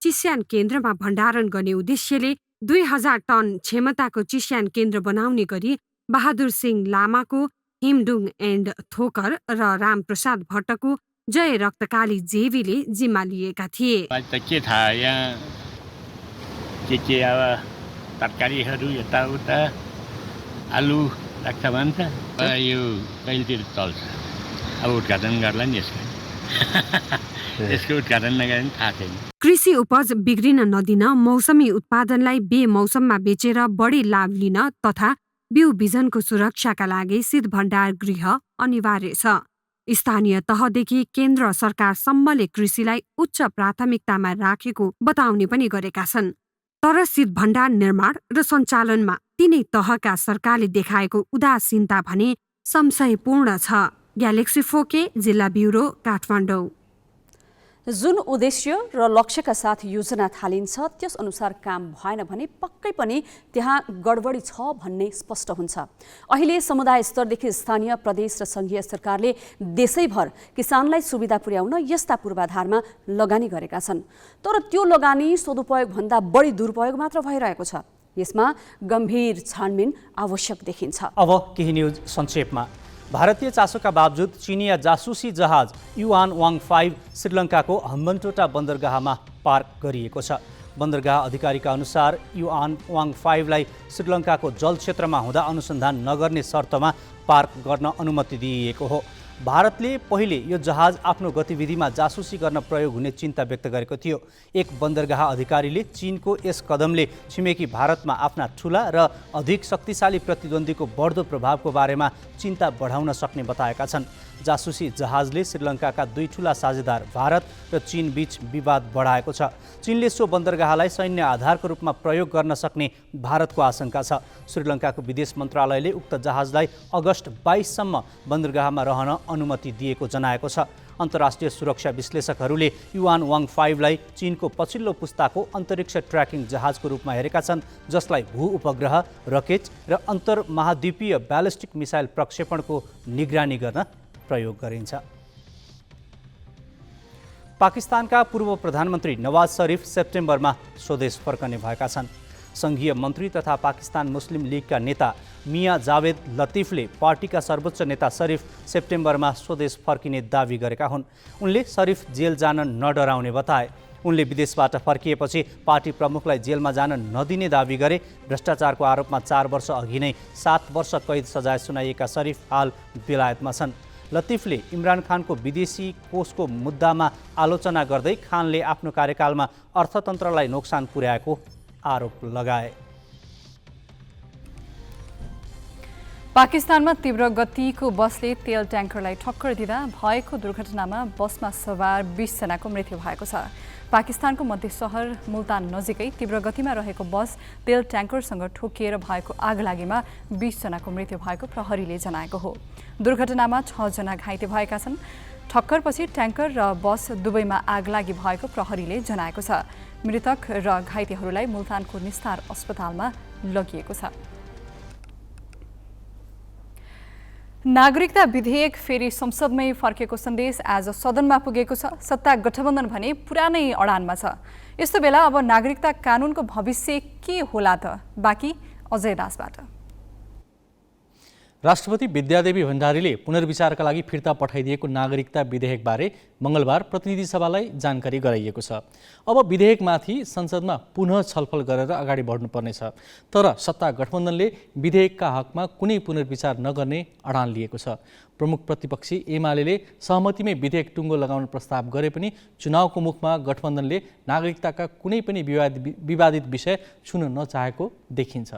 चिस्यान केन्द्रमा भण्डारण गर्ने उद्देश्यले 2000 टन क्षमताको चिस्यान केन्द्र बनाउने गरी बहादुर सिंह लामाको हिमडुङ एन्ड थोकर र रामप्रसाद भट्टको जय रक्तकाली जेवीले जिम्मा लिएका थिए। के थाहा, यहाँ के अब तरकारीहरू यताउता आलु राख्छ भन्छ, यो कहिलेतिर चल्छ। अब उद्घाटन गर्ला नि यसको उद्घाटन नगरे थाहा छैन। कृषि उपज बिग्रिन नदिन मौसमी उत्पादनलाई बेमौसममा बेचेर बढी लाभ लिन तथा बिउ बिजनको सुरक्षाका लागि शीत भण्डार गृह अनिवार्य छ। स्थानीय तहदेखि केन्द्र सरकारसम्मले कृषिलाई उच्च प्राथमिकतामा राखेको बताउने पनि गरेका छन्। तर शीत भण्डार निर्माण र सञ्चालनमा तिनै तहका सरकारले देखाएको उदासीनता भने संशयपूर्ण छ। ग्यालेक्सी फोके, जिल्ला ब्युरो, काठमाडौँ। जुन उद्देश्य र लक्ष्यका साथ योजना थालिन्छ त्यस अनुसार काम भएन भने पक्कै पनि त्यहाँ गडबडी छ भन्ने स्पष्ट हुन्छ। अहिले समुदाय स्तरदेखि स्थानीय, प्रदेश र संघीय सरकारले देशैभर किसानलाई सुविधा पुर्याउन यस्ता पूर्वाधारमा लगानी गरेका छन्। तर त्यो लगानी सदुपयोगभन्दा बढी दुरुपयोग मात्र भइरहेको छ। यसमा गम्भीर छानबिन आवश्यक देखिन्छ। अब केही न्युज संक्षेपमा। भारतीय चासोका बावजुद चिनिया जासुसी जहाज युआन वाङ 5 श्रीलङ्काको हम्बनटोटा बन्दरगाहमा पार्क गरिएको छ। बन्दरगाह अधिकारीका अनुसार युआन वाङ 5 लाई श्रीलङ्काको जल क्षेत्रमा हुँदा अनुसन्धान नगर्ने शर्तमा पार्क गर्न अनुमति दिइएको हो। भारतले पहिले यो जहाज आफ्नो गतिविधिमा जासुसी गर्न प्रयोग हुने चिन्ता व्यक्त गरेको थियो। एक बन्दरगाह अधिकारीले चीनको यस कदमले छिमेकी भारतमा आफ्ना ठूला र अधिक शक्तिशाली प्रतिद्वन्द्वीको बढ्दो प्रभावको बारेमा चिन्ता बढाउन सक्ने बताएका छन्। जासुसी जहाजले श्रीलङ्काका दुई ठूला साझेदार भारत र चीन बीच विवाद बढाएको छ। चीनले सो बन्दरगाहलाई सैन्य आधारको रूपमा प्रयोग गर्न सक्ने भारतको आशंका छ। श्रीलङ्काको विदेश मन्त्रालयले उक्त जहाजलाई अगस्त 22 सम्म बन्दरगाहमा रहन अनुमति दिएको जनाएको छ। अन्तर्राष्ट्रिय सुरक्षा विश्लेषकहरूले युआन वाङ 5 लाई चीनको पछिल्लो पुस्ताको अन्तरिक्ष ट्र्याकिङ जहाजको रूपमा हेरेका छन्, जसलाई भू उपग्रह, रकेट र अन्तर्महाद्वीपीय ब्यालिस्टिक मिसाइल प्रक्षेपणको निगरानी गर्न प्रयोग गरिन्छ। पाकिस्तानका पूर्व प्रधानमन्त्री नवाज शरीफ सेप्टेम्बरमा स्वदेश फर्कने भएका छन्। संघीय मन्त्री तथा पाकिस्तान मुस्लिम लीगका नेता मिया जावेद लतिफले पार्टीका सर्वोच्च नेता शरीफ सेप्टेम्बरमा स्वदेश फर्किने दावी गरेका हुन्। उनले शरीफ जेल जान नडराउने बताए। उनले विदेशबाट फर्किएपछि पार्टी प्रमुखलाई जेलमा जान नदिने दावी गरे। भ्रष्टाचारको आरोपमा 4 वर्ष अघि नै 7 वर्ष कैद सजाय सुनाइएका शरीफ हाल बेलायतमा छन्। लतिफले इमरान खानको विदेशी कोषको मुद्दामा आलोचना गर्दै खानले आफ्नो कार्यकालमा अर्थतन्त्रलाई नोक्सान पुर्याएको आरोप लगाए। पाकिस्तानमा तीव्र गतिको बसले तेल ट्याङ्करलाई ठक्कर दिँदा भएको दुर्घटनामा बसमा सवार 20 जनाको मृत्यु भएको छ। पाकिस्तानको मध्य सहर मुल्तान नजिकै तीव्र गतिमा रहेको बस तेल ट्याङ्करसँग ठोकिएर भएको आगलागीमा 20 जनाको मृत्यु भएको प्रहरीले जनाएको हो। दुर्घटनामा 6 जना घाइते भएका छन्। ठक्करपछि ट्याङ्कर र बस दुवैमा आगलागी भएको प्रहरीले जनाएको छ। मृतक र घाइतेहरूलाई मुल्तानको निस्तार अस्पतालमा लगिएको छ। नागरिकता विधेयक फेरि संसदमै फर्केको सन्देश आज सदनमा पुगेको छ। सत्ता गठबन्धन भने पुरानै अडानमा छ। यस्तो बेला अब नागरिकता कानुनको भविष्य के होला त? बाँकी अजय दासबाट। राष्ट्रपति विद्यादेवी भण्डारीले पुनर्विचारका लागि फिर्ता पठाइदिएको नागरिकता विधेयकबारे मंगलबार प्रतिनिधि सभालाई जानकारी गराइएको छ। अब विधेयकमाथि संसदमा पुनः छलफल गरेर अगाडि बढ्नुपर्नेछ। तर सत्ता गठबन्धनले विधेयकका हकमा कुनै पुनर्विचार नगर्ने अडान लिएको छ। प्रमुख प्रतिपक्षी एमाले सहमतिमै विधेयक टुङ्गो लगाउन प्रस्ताव गरे पनि चुनावको मुखमा गठबन्धनले नागरिकताका कुनै पनि विवादित विषय छुन नचाहेको देखिन्छ।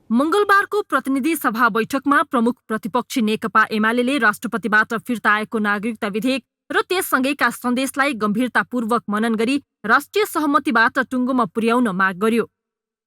मंगलबारको प्रतिनिधि सभा बैठकमा प्रमुख प्रतिपक्षी नेकपा एमाले राष्ट्रपतिबाट फिर्ता आएको नागरिकता विधेयक र त्यससँगैका सन्देशलाई गम्भीरतापूर्वक मनन गरी राष्ट्रिय सहमतिबाट टुङ्गोमा पुर्याउन माग गर्यो।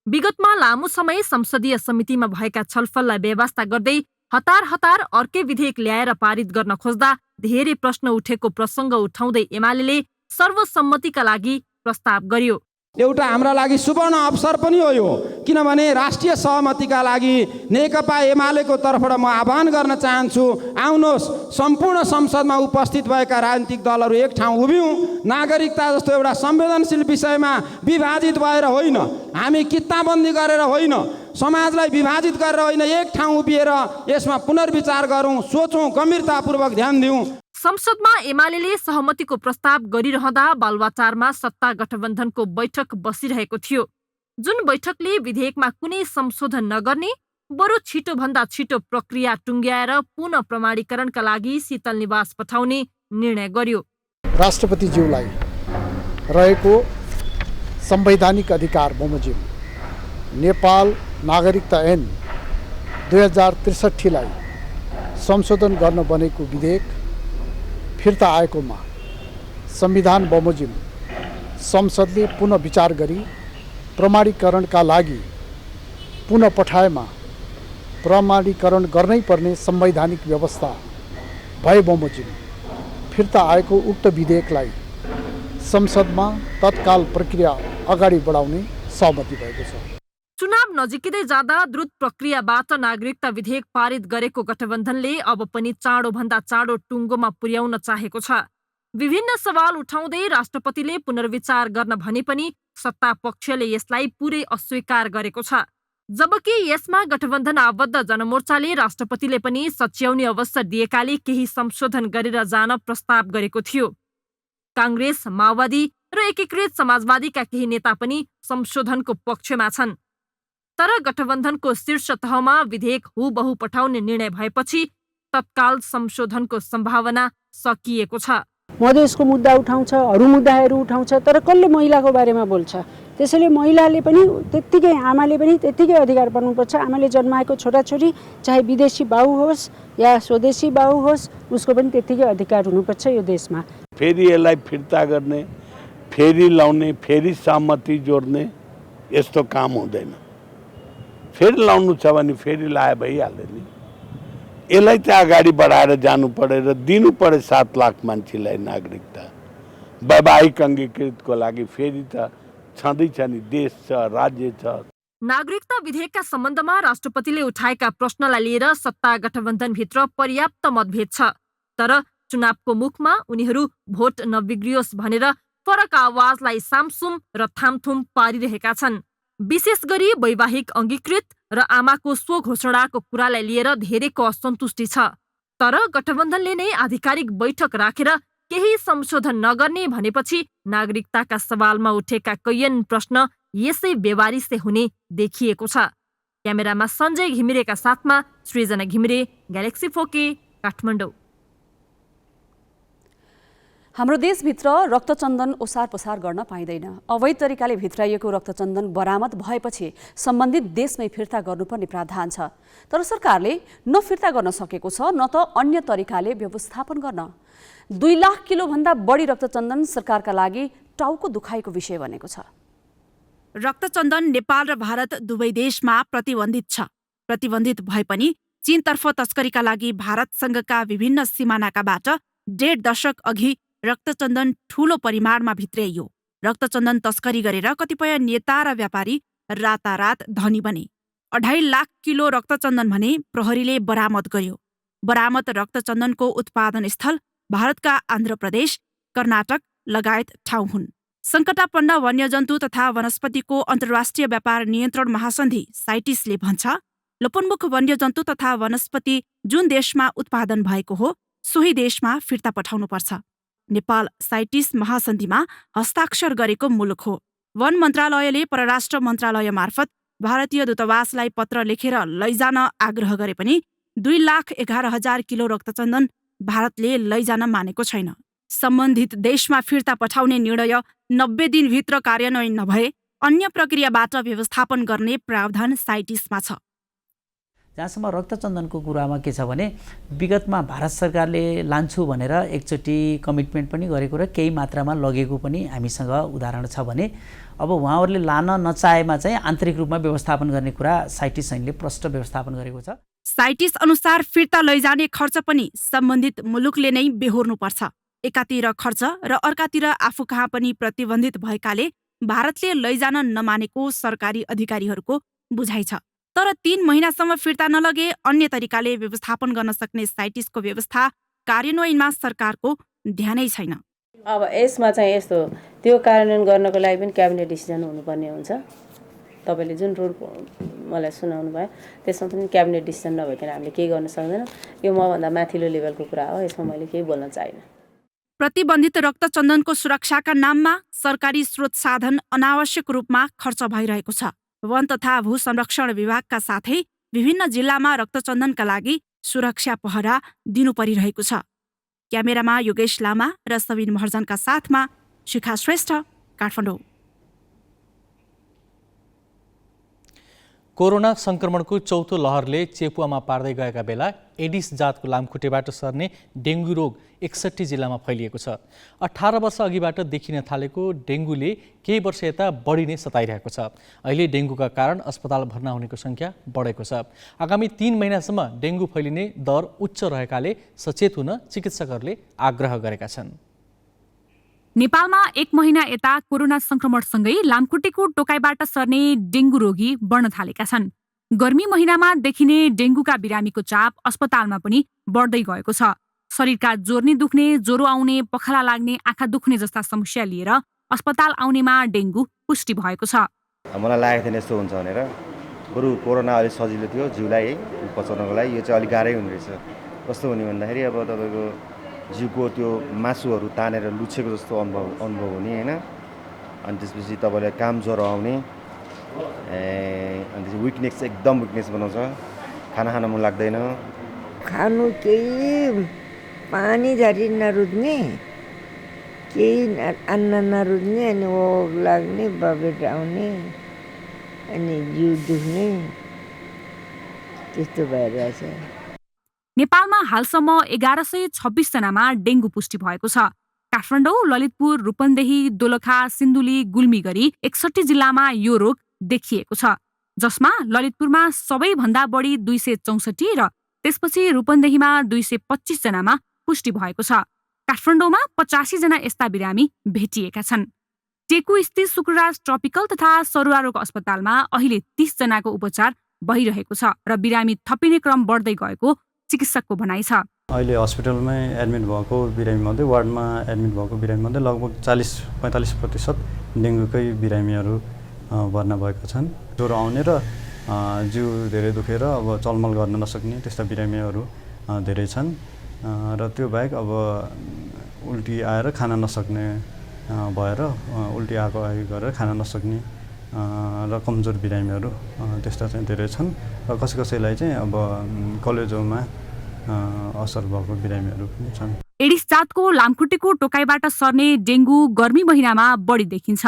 विगतमा लामो समय संसदीय समितिमा भएका छलफललाई बेवास्ता गर्दै हतार अर्कै विधेयक ल्याएर पारित गर्न खोज्दा धेरै प्रश्न उठेको प्रसङ्ग उठाउँदै एमाले सर्वसम्मतिका लागि प्रस्ताव गर्यो। एउटा हाम्रा लागि सुवर्ण अवसर पनि हो यो, किनभने राष्ट्रिय सहमतिका लागि नेकपा एमालेको तर्फबाट म आह्वान गर्न चाहन्छु, आउनुहोस् सम्पूर्ण संसदमा उपस्थित भएका राजनीतिक दलहरू एक ठाउँ उभियौँ। नागरिकता जस्तो एउटा संवेदनशील विषयमा विभाजित भएर होइन, हामी किताबन्दी गरेर होइन, समाजलाई विभाजित गरेर होइन, एक ठाउँ उभिएर यसमा पुनर्विचार गरौँ, सोचौँ, गम्भीरतापूर्वक ध्यान दिउँ। संसदमा एमाले सहमतिको प्रस्ताव गरिरहँदा बालुवाटारमा सत्ता गठबन्धनको बैठक बसिरहेको थियो, जुन बैठकले विधेयकमा कुनै संशोधन नगर्ने बरु छिटोभन्दा छिटो प्रक्रिया टुङ्ग्याएर पुनः प्रमाणीकरणका लागि शीतल निवास पठाउने निर्णय गर्यो। राष्ट्रपतिज्यूलाई रहेको संवैधानिक अधिकार बमोजिम नेपाल नागरिकता ऐन 2063 लाई संशोधन गर्न बनेको विधेयक फिर्ता आएकोमा संविधान बमोजिम संसदले पुनः विचार गरी प्रमाणीकरणका लागि पुनः पठाएमा प्रमाणीकरण गर्नै पर्ने संवैधानिक व्यवस्था भए बमोजिम फिर्ता आएको उक्त विधेयकलाई संसदमा तत्काल प्रक्रिया अगाडि बढाउने सहमति भएको छ। चुनाव नजिकै जाँदा द्रुत प्रक्रियाबाट नागरिकता विधेयक पारित गरेको गठबन्धनले अब पनि चाँडोभन्दा चाँडो टुङ्गोमा पुर्याउन चाहेको छ। विभिन्न सवाल उठाउँदै राष्ट्रपतिले पुनर्विचार गर्न भने पनि सत्ता पक्षले यसलाई पुरै अस्वीकार गरेको छ। जबकि यसमा गठबन्धन आबद्ध जनमोर्चाले राष्ट्रपतिले पनि सच्याउने अवसर दिएकाले केही संशोधन गरेर जान प्रस्ताव गरेको थियो। काङ्ग्रेस, माओवादी र एकीकृत समाजवादीका केही नेता पनि संशोधनको पक्षमा छन्। तर गठबन्धनको शीर्ष तहमा विधेयक हुबहु पठाउने निर्णय भएपछि तत्काल संशोधनको सम्भावना सकिएको छ। मधेसको मुद्दा उठाउँछ, अरू मुद्दाहरू उठाउँछ, तर कसले महिलाको बारेमा बोल्छ? त्यसैले महिलाले पनि त्यत्तिकै, आमाले पनि त्यत्तिकै अधिकार पाउनुपर्छ। आमाले जन्माएको छोराछोरी चाहे विदेशी बाउ होस् या स्वदेशी बाउ होस्, उसको पनि त्यत्तिकै अधिकार हुनुपर्छ यो देशमा। फेरि यसलाई फिर्ता गर्ने, फेरि लाउने, फेरि सहमति जोड्ने यस्तो काम हुँदैन। फेरि लाउनु छ भने फेरि लाए भइहाल्यो नि। यसलाई चाहिँ अगाडि बढाएर जानु पर्यो र दिनु पर्यो 7 लाख मान्छेलाई नागरिकता। वैवाहिक अङ्गीकृतको लागि फेरि त छँदैछ नि, देश छ, राज्य छ। नागरिकता विधेयकका सम्बन्धमा राष्ट्रपतिले उठाएका प्रश्नलाई लिएर सत्ता गठबन्धनभित्र पर्याप्त मतभेद छ। तर चुनावको मुखमा उनीहरू भोट नबिग्रियोस् भनेर फरक आवाजलाई सामसुम र थामथुम पारिरहेका छन्। विशेष गरी वैवाहिक अङ्गीकृत र आमाको स्वघोषणाको कुरालाई लिएर धेरैको असन्तुष्टि छ। तर गठबन्धनले नै आधिकारिक बैठक राखेर केही संशोधन नगर्ने भनेपछि नागरिकताका सवालमा उठेका कैयन प्रश्न यसै बेवारिसे हुने देखिएको छ। क्यामेरामा सञ्जय घिमिरेका साथमा सृजना घिमिरे, ग्यालेक्सी 4K, काठमाडौँ। हाम्रो देशभित्र रक्तचन्दन ओसार पसार गर्न पाइँदैन। अवैध तरिकाले भित्राइएको रक्तचन्दन बरामद भएपछि सम्बन्धित देशमै फिर्ता गर्नुपर्ने प्रावधान छ। तर सरकारले न फिर्ता गर्न सकेको छ, न त अन्य तरिकाले व्यवस्थापन गर्न। 2 लाख किलोभन्दा बढी रक्तचन्दन सरकारका लागि टाउको दुखाइको विषय बनेको छ। रक्तचन्दन नेपाल र भारत दुवै देशमा प्रतिबन्धित छ। प्रतिबन्धित भए पनि चीनतर्फ तस्करीका लागि भारतसँगका विभिन्न सिमानाकाबाट 1.5 दशक अघि रक्तचन्दन ठूलो परिमाणमा भित्र्याइयो। रक्तचन्दन तस्करी गरेर कतिपय नेता र व्यापारी रातारात धनी बने। 2.5 लाख किलो रक्तचन्दन भने प्रहरीले बरामद गर्यो। बरामद रक्तचन्दनको उत्पादन स्थल भारतका आन्ध्र प्रदेश, कर्नाटक लगायत ठाउँ हुन्। सङ्कटापन्न वन्यजन्तु तथा वनस्पतिको अन्तर्राष्ट्रिय व्यापार नियन्त्रण महासन्धि साइटिसले भन्छ, लोपन्मुख वन्यजन्तु तथा वनस्पति जुन देशमा उत्पादन भएको हो सोही देशमा फिर्ता पठाउनुपर्छ। नेपाल साइटिस महासन्धिमा हस्ताक्षर गरेको मुलुक हो। वन मन्त्रालयले परराष्ट्र मन्त्रालय मार्फत भारतीय दूतावासलाई पत्र लेखेर लैजान आग्रह गरे पनि 2,11,000 किलो रक्तचन्दन भारतले लैजान मानेको छैन। सम्बन्धित देशमा फिर्ता पठाउने निर्णय 90 दिनभित्र कार्यान्वयन नभए अन्य प्रक्रियाबाट व्यवस्थापन गर्ने प्रावधान साइटिसमा छ। जहाँसम्म रक्तचन्दनको कुरामा के छ भने विगतमा भारत सरकारले लान्छु भनेर एकचोटि कमिटमेन्ट पनि गरेको र केही मात्रामा लगेको पनि हामीसँग उदाहरण छ भने अब उहाँहरूले लान नचाहेमा चाहिँ आन्तरिक रूपमा व्यवस्थापन गर्ने कुरा साइटिस ऐनले प्रष्ट व्यवस्थापन गरेको छ। साइटिस अनुसार फिर्ता लैजाने खर्च पनि सम्बन्धित मुलुकले नै बेहोर्नुपर्छ। एकातिर खर्च र अर्कातिर आफू कहाँ पनि प्रतिबन्धित भएकाले भारतले लैजान नमानेको सरकारी अधिकारीहरूको बुझाइ छ। तर 3 महिनासम्म फिर्ता नलगे अन्य तरिकाले व्यवस्थापन गर्न सक्ने साइटिसको व्यवस्था कार्यान्वयनमा सरकारको ध्यानै छैन। अब यसमा चाहिँ यस्तो त्यो कार्यान्वयन गर्नको लागि पनि क्याबिनेट डिसिजन हुनुपर्ने हुन्छ। तपाईँले जुन रुल मलाई सुनाउनु भयो त्यसमा पनि क्याबिनेट डिसिजन नभइकन हामीले केही गर्न सक्दैन। यो मभन्दा माथिल्लो लेभलको कुरा हो, यसमा मैले केही बोल्न चाहिनँ। प्रतिबन्धित रक्तचन्दनको सुरक्षाका नाममा सरकारी स्रोत साधन अनावश्यक रूपमा खर्च भइरहेको छ। वन तथा भू संरक्षण विभागका साथै विभिन्न जिल्लामा रक्तचन्दनका लागि सुरक्षा पहरा दिनु परिरहेको छ। क्यामेरामा योगेश लामा र सबिन महर्जनका साथमा शिखा श्रेष्ठ, काठमाडौँ। कोरोना संक्रमणको चौथो लहरले चेपुवामा पार्दै गएका बेला एडिस जातको लामखुट्टेबाट सर्ने डेङ्गु रोग 61 जिल्लामा फैलिएको छ। 18 वर्ष अघिबाट देखिन थालेको डेङ्गुले केही वर्ष यता बढी नै सताइरहेको छ। अहिले डेङ्गुका कारण अस्पताल भर्ना हुनेको सङ्ख्या बढेको छ। आगामी 3 महिनासम्म डेङ्गु फैलिने दर उच्च रहेकाले सचेत हुन चिकित्सकहरूले आग्रह गरेका छन्। नेपालमा 1 महिना यता कोरोना संक्रमणसँगै लामखुट्टेको टोकाइबाट सर्ने डेङ्गु रोगी बढ्न थालेका छन्। गर्मी महिनामा देखिने डेङ्गुका बिरामीको चाप अस्पतालमा पनि बढ्दै गएको छ। शरीरका जोर्नी दुख्ने, ज्वरो आउने, पखाला लाग्ने, आँखा दुख्ने जस्ता समस्या लिएर अस्पताल आउनेमा डेङ्गु पुष्टि भएको छ। मलाई लागेको थिएन यस्तो हुन्छ भनेर, बरु कोरोना अलिक सजिलो थियो जिउलाई पचाउनको लागि, यो चाहिँ अलिक गाह्रै हुने रहेछ। कस्तो हुने भन्दाखेरि अब तपाईँको जिउको त्यो मासुहरू तानेर लुछेको जस्तो अनुभव हुने होइन। अनि त्यसपछि तपाईँलाई काम ज्वरो आउने, अनि विकनेस एकदम विकनेस बनाउँछ, खाना खान मन लाग्दैन, खानु केही पानी झरी नरुच्ने, केही अन्न नरुच्ने, अनि ओग लाग्ने, बबेट आउने, अनि जिउ दुख्ने, त्यस्तो भइरहेछ। नेपालमा हालसम्म 1126 जनामा डेङ्गु पुष्टि भएको छ। काठमाडौँ, ललितपुर, रूपन्देही, दोलखा, सिन्धुली, गुल्मी गरी 61 जिल्लामा यो रोग देखिएको छ, जसमा ललितपुरमा सबैभन्दा बढी 264 र त्यसपछि रूपन्देहीमा 225 जनामा पुष्टि भएको छ। काठमाडौँमा 85 जना यस्ता बिरामी भेटिएका छन्। टेकु स्थित शुक्रराज ट्रपिकल तथा सरुवा रोग अस्पतालमा अहिले 30 जनाको उपचार भइरहेको छ र बिरामी थपिने क्रम बढ्दै गएको चिकित्सकको भनाइ छ। अहिले हस्पिटलमै एडमिट भएको बिरामीमध्ये, वार्डमा एडमिट भएको बिरामीमध्ये लगभग 40-45% डेङ्गुकै बिरामीहरू भर्ना भएका छन्। ज्वरो आउने र जिउ धेरै दुखेर अब चलमल गर्न नसक्ने त्यस्ता बिरामीहरू धेरै छन् र त्यो बाहेक अब उल्टी आएर खान नसक्ने भएर उल्टी आएको गरेर खान नसक्ने र कमजोर बिरामीहरू त्यस्ता चाहिँ धेरै छन् र कसैलाई चाहिँ अब कलेजोमा असर भएको बिरामीहरू पनि छन्। एडिस जातको लामखुट्टेको टोकाइबाट सर्ने डेङ्गु गर्मी महिनामा बढी देखिन्छ।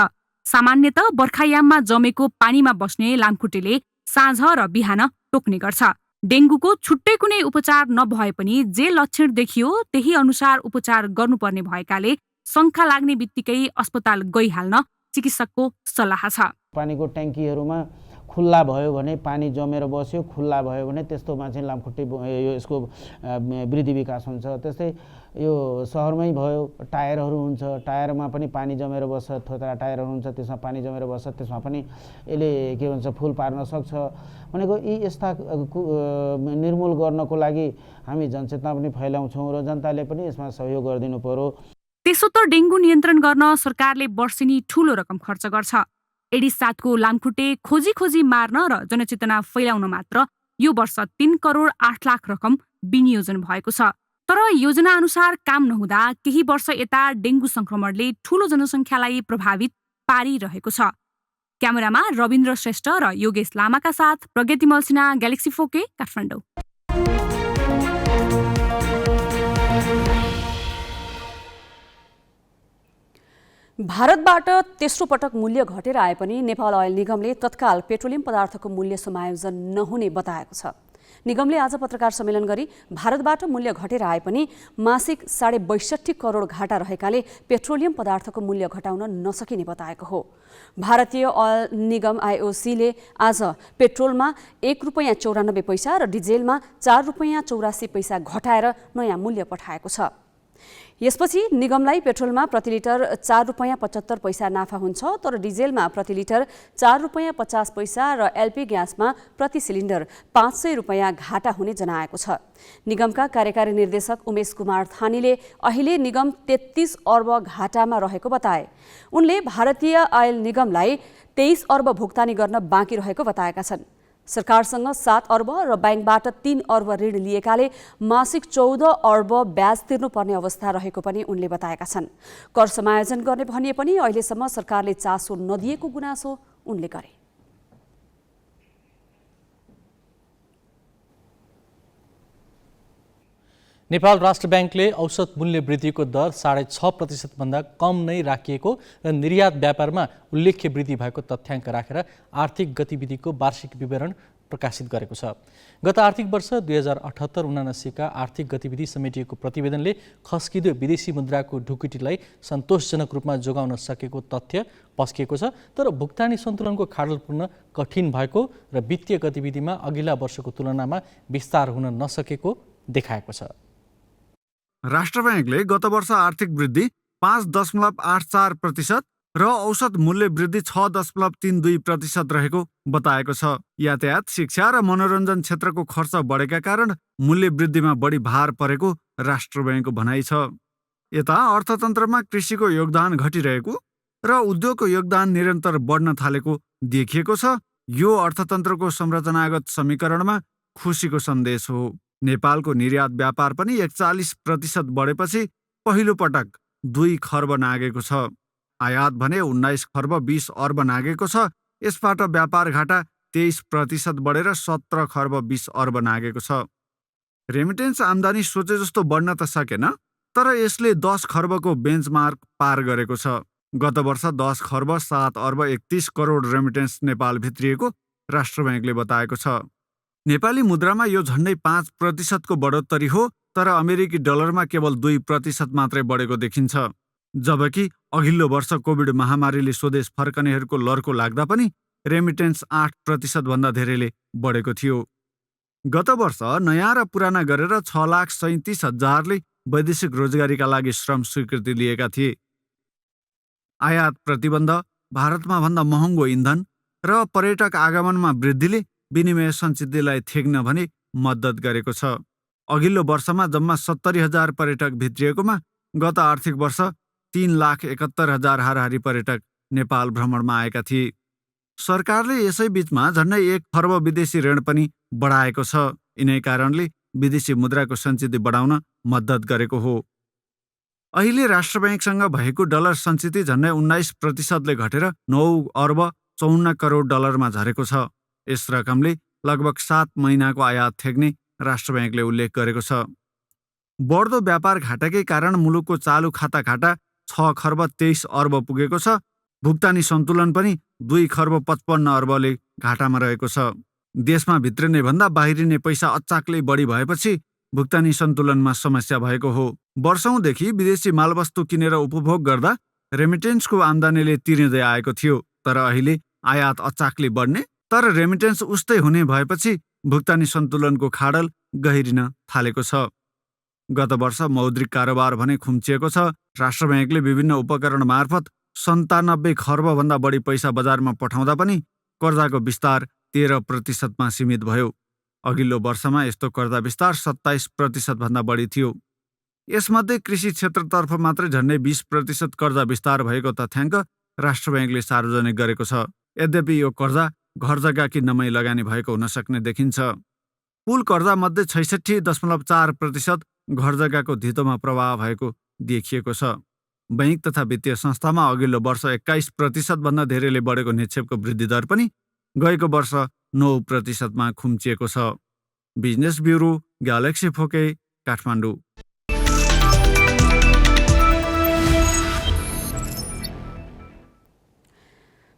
सामान्यतः बर्खायाममा जमेको पानीमा बस्ने लामखुट्टेले साँझ र बिहान टोक्ने गर्छ। डेङ्गुको छुट्टै कुनै उपचार नभए पनि जे लक्षण देखियो त्यही अनुसार उपचार गर्नुपर्ने भएकाले शङ्का लाग्ने बित्तिकै अस्पताल गइहाल्न चिकित्सकको सल्लाह छ। पानीको ट्याङ्कीहरूमा खुल्ला भयो भने पानी जमेर बस्यो, खुल्ला भयो भने त्यस्तोमा चाहिँ लामखुट्टे यसको वृद्धि विकास हुन्छ। त्यस्तै यो सहरमै भयो, टायरहरू हुन्छ, टायरमा पनि पानी जमेर बस्छ, थोत्रा टायरहरू हुन्छ, त्यसमा पानी जमेर बस्छ, त्यसमा पनि यसले के भन्छ फुल पार्न सक्छ। भनेको यी यस्ता निर्मूल गर्नको लागि हामी जनचेतना पनि फैलाउँछौँ र जनताले पनि यसमा सहयोग गरिदिनु पर्यो। त्यसो त डेङ्गु नियन्त्रण गर्न सरकारले वर्षेनी ठूलो रकम खर्च गर्छ। एडिस जातको लामखुट्टे खोजी मार्न र जनचेतना फैलाउन मात्र यो वर्ष 3 करोड 8 लाख रकम विनियोजन भएको छ। तर योजना अनुसार काम नहुँदा केही वर्ष यता डेङ्गु संक्रमणले ठूलो जनसङ्ख्यालाई प्रभावित पारिरहेको छ। क्यामेरामा रविन्द्र श्रेष्ठ र योगेश लामाका साथ प्रगति मल्सिना, ग्यालेक्सी 4K, काठमाडौँ। भारतबाट तेस्रो पटक मूल्य घटेर आए पनि नेपाल अयल निगमले तत्काल पेट्रोलियम पदार्थको मूल्य समायोजन नहुने बताएको छ। निगमले आज पत्रकार सम्मेलन गरी भारतबाट मूल्य घटेर आए पनि मासिक 62.5 करोड घाटा रहेकाले पेट्रोलियम पदार्थको मूल्य घटाउन नसकिने बताएको हो। भारतीय अयल निगम आइओसीले आज पेट्रोलमा ₹1.94 र डिजेलमा ₹4.84 घटाएर नयाँ मूल्य पठाएको छ। यसपछि निगमलाई पेट्रोलमा प्रति लिटर ₹4.75 नाफा हुन्छ, तर डिजेलमा प्रति लिटर ₹4.50 र एलपी ग्यासमा प्रति सिलिन्डर ₹500 घाटा हुने जनाएको छ। निगमका कार्यकारी निर्देशक उमेश कुमार थानीले अहिले निगम 33 अर्ब घाटामा रहेको बताए। उनले भारतीय अयल निगमलाई 23 अर्ब भुक्तानी गर्न बाँकी रहेको बताएका छन्। सरकारसँग 7 अर्ब र ब्याङ्कबाट 3 अर्ब ऋण लिएकाले मासिक 14 अर्ब ब्याज तिर्नुपर्ने अवस्था रहेको पनि उनले बताएका छन्। कर समायोजन गर्ने भनिए पनि अहिलेसम्म सरकारले चासो नदिएको गुनासो उनले गरे। नेपाल राष्ट्र ब्याङ्कले औसत मूल्य वृद्धिको दर 6.5% भन्दा कम नै राखिएको र निर्यात व्यापारमा उल्लेख्य वृद्धि भएको तथ्याङ्क राखेर आर्थिक गतिविधिको वार्षिक विवरण प्रकाशित गरेको छ। गत आर्थिक वर्ष 2078-79 का आर्थिक गतिविधि समेटिएको प्रतिवेदनले खस्किँदो विदेशी मुद्राको ढुकुटीलाई सन्तोषजनक रूपमा जोगाउन सकेको तथ्य पस्किएको छ, तर भुक्तानी सन्तुलनको खाडल पूर्ण कठिन भएको र वित्तीय गतिविधिमा अघिल्ला वर्षको तुलनामा विस्तार हुन नसकेको देखाएको छ। राष्ट्र ब्याङ्कले गत वर्ष आर्थिक वृद्धि 5.84% र औसत मूल्य वृद्धि 6.32% रहेको बताएको छ। यातायात, शिक्षा र मनोरञ्जन क्षेत्रको खर्च बढेका कारण मूल्य वृद्धिमा बढी भार परेको राष्ट्र ब्याङ्कको भनाइ छ। यता अर्थतन्त्रमा कृषिको योगदान घटिरहेको र उद्योगको योगदान निरन्तर बढ्न थालेको देखिएको छ। यो अर्थतन्त्रको संरचनागत समीकरणमा खुसीको सन्देश हो। नेपालको निर्यात व्यापार पनि 41% बढेपछि पहिलो पटक 2 खर्ब नागेको छ। आयात भने 19 खर्ब 20 अर्ब नागेको छ। यसबाट व्यापार घाटा 23% बढेर 17 खर्ब 20 अर्ब नागेको छ। रेमिटेन्स आम्दानी सोचे जस्तो बढ्न त सकेन, तर यसले 10 खर्बको बेन्चमार्क पार गरेको छ। गत वर्ष 10 खर्ब 7 अर्ब 31 करोड रेमिटेन्स नेपाल भित्रिएको राष्ट्र ब्याङ्कले बताएको छ। नेपाली मुद्रामा यो झन्डै 5% को बढोत्तरी हो, तर अमेरिकी डलरमा केवल 2% मात्रै बढेको देखिन्छ। जबकि अघिल्लो वर्ष कोभिड महामारीले स्वदेश फर्कनेहरूको लर्को लाग्दा पनि रेमिटेन्स 8% भन्दा धेरैले बढेको थियो। गत वर्ष नयाँ र पुराना गरेर 6,37,000ले वैदेशिक रोजगारीका लागि श्रम स्वीकृति लिएका थिए। आयात प्रतिबन्ध, भारतमा भन्दा महँगो इन्धन र पर्यटक आगमनमा वृद्धिले विनिमय सञ्चितलाई थेग्न भने मद्दत गरेको छ। अघिल्लो वर्षमा जम्मा 70,000 पर्यटक भित्रिएकोमा गत आर्थिक वर्ष 3,71,000 हाराहारी पर्यटक नेपाल भ्रमणमा आएका थिए। सरकारले यसै बीचमा झन्डै 1 खर्ब विदेशी ऋण पनि बढाएको छ। यिनै कारणले विदेशी मुद्राको सञ्चित बढाउन मद्दत गरेको हो। अहिले राष्ट्र ब्याङ्कसँग भएको डलर सञ्चित झन्डै 19%ले घटेर 9 अर्ब 54 करोड डलरमा झरेको छ। यस रकमले लगभग 7 महिनाको आयात थेग्ने राष्ट्र ब्याङ्कले उल्लेख गरेको छ। बढ्दो व्यापार घाटाकै कारण मुलुकको चालु खाता घाटा 6 खर्ब 23 अर्ब पुगेको छ। भुक्तानी सन्तुलन पनि 2 खर्ब 55 अर्बले घाटामा रहेको छ। देशमा भित्रिने भन्दा बाहिरिने पैसा अचाकले बढी भएपछि भुक्तानी सन्तुलनमा समस्या भएको हो। वर्षौंदेखि विदेशी मालवस्तु किनेर उपभोग गर्दा रेमिटेन्सको आम्दानीले तिरिँदै आएको थियो, तर अहिले आयात अचाकले बढ्ने तर रेमिटेन्स उस्तै हुने भएपछि भुक्तानी सन्तुलनको खाडल गहिरिन थालेको छ। गत वर्ष मौद्रिक कारोबार भने खुम्चिएको छ। राष्ट्र ब्याङ्कले विभिन्न उपकरण मार्फत 97 खर्ब भन्दा बढी पैसा बजारमा पठाउँदा पनि कर्जाको विस्तार 13% सीमित भयो। अघिल्लो वर्षमा यस्तो कर्जा विस्तार 27% भन्दा बढी थियो। यसमध्ये कृषि क्षेत्रतर्फ मात्रै झन्डै 20% कर्जा विस्तार भएको तथ्याङ्क राष्ट्र ब्याङ्कले सार्वजनिक गरेको छ। यद्यपि यो कर्जा घर जग्गा किन्नमै लगानी भएको हुन सक्ने देखिन्छ। कुल कर्जा मध्ये 66.4% घर जग्गाको धितोमा प्रभाव भएको देखिएको छ। बैंक तथा वित्तीय संस्थामा अघिल्लो वर्ष 21% भन्दा धेरैले बढेको निक्षेपको वृद्धि दर पनि गएको वर्ष 9%मा खुम्चिएको छ। Business bureau, Galaxy four K, Kathmandu.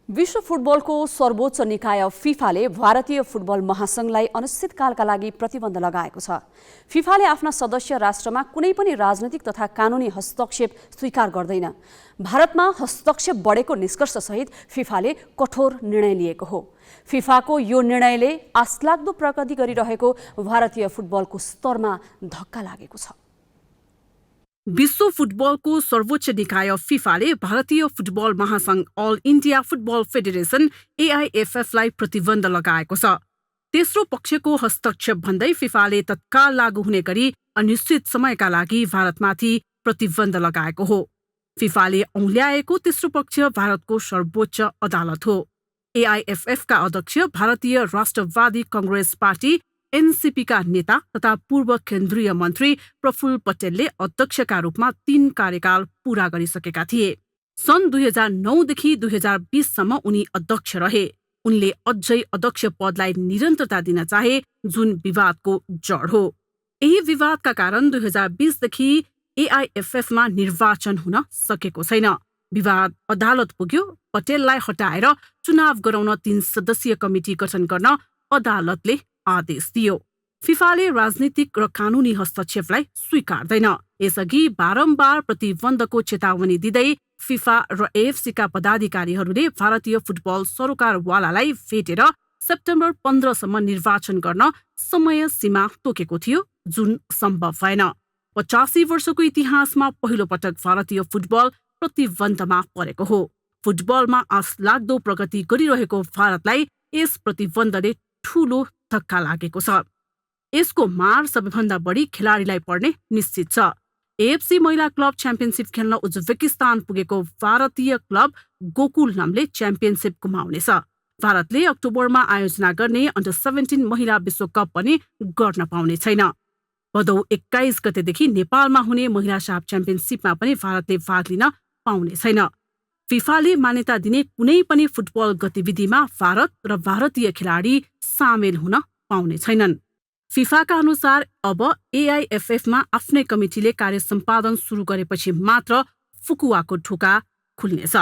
विश्व फुटबलको सर्वोच्च निकाय फिफाले भारतीय फुटबल महासंघलाई अनिश्चितकालका लागि प्रतिबन्ध लगाएको छ। फिफाले आफ्ना सदस्य राष्ट्रमा कुनै पनि राजनैतिक तथा कानुनी हस्तक्षेप स्वीकार गर्दैन। भारतमा हस्तक्षेप बढेको निष्कर्षसहित फिफाले कठोर निर्णय लिएको हो। फिफाको यो निर्णयले आशलाग्दो प्रगति गरिरहेको भारतीय फुटबलको स्तरमा धक्का लागेको छ। विश्व फुटबलको सर्वोच्च निकाय फिफाले भारतीय फुटबल महासंघ अल इन्डिया फुटबल फेडरेसन एआइएफएफलाई प्रतिबन्ध लगाएको छ। तेस्रो पक्षको हस्तक्षेप भन्दै फिफाले तत्काल लागू हुने गरी अनिश्चित समयका लागि भारतमाथि प्रतिबन्ध लगाएको हो। फिफाले औल्याएको तेस्रो पक्ष भारतको सर्वोच्च अदालत हो। एआइएफएफका अध्यक्ष भारतीय राष्ट्रवादी कांग्रेस पार्टी एनसीपीका नेता तथा पूर्व केन्द्रीय मन्त्री प्रफुल्ल पटेलले अध्यक्षका रूपमा 3 कार्यकाल पूरा गरिसकेका थिए। सन् 2009 देखि 2020 सम्म उनी अध्यक्ष रहे। उनले अझै अध्यक्ष पदलाई निरन्तरता दिन चाहे, जुन विवादको जड हो। यही विवादका कारण 2020 देखि एआइएफएफमा निर्वाचन हुन सकेको छैन। विवाद अदालत पुग्यो। पटेललाई हटाएर चुनाव गराउन 3 सदस्यीय कमिटी गठन गर्न अदालतले आदेश दियो। फिफाले राजनीतिक र कानुनी हस्तक्षेपलाई स्वीकार्दैन। यसअघि बारम्बार प्रतिबन्धको चेतावनी दिँदै फिफा र एएफसीका पदाधिकारीहरूले भारतीय फुटबल सरोकारवालालाई भेटेर सेप्टेम्बर 15 सम्म निर्वाचन गर्न समय सीमा तोकेको थियो, जुन सम्भव भएन। 85 वर्षको इतिहासमा पहिलो पटक भारतीय फुटबल प्रतिबन्धमा परेको हो। फुटबलमा आशलाग्दो प्रगति गरिरहेको भारतलाई यस प्रतिबन्धले ठूलो धक्का लागेको छ। यसको मार सबैभन्दा बढी खेलाडीलाई पर्ने निश्चित छ। एएफसी महिला क्लब च्याम्पियनसिप खेल्न उज्बेकिस्तान पुगेको भारतीय क्लब गोकुलमले च्याम्पियनसिप गुमाउनेछ। भारतले अक्टोबरमा आयोजना गर्ने अन्डर-17 महिला विश्वकप पनि गर्न पाउने छैन। भदौ 21 गतेदेखि नेपालमा हुने महिला साफ च्याम्पियनसिपमा पनि भारतले भाग लिन पाउने छैन। फिफाले मान्यता दिने कुनै पनि फुटबल गतिविधिमा भारत र भारतीय खेलाडी सामेल हुन पाउने छैनन्। फिफाका अनुसार अब एआइएफएफमा आफ्नै कमिटीले कार्य सम्पादन सुरु गरेपछि मात्र फुकुवाको ढोका खुल्नेछ।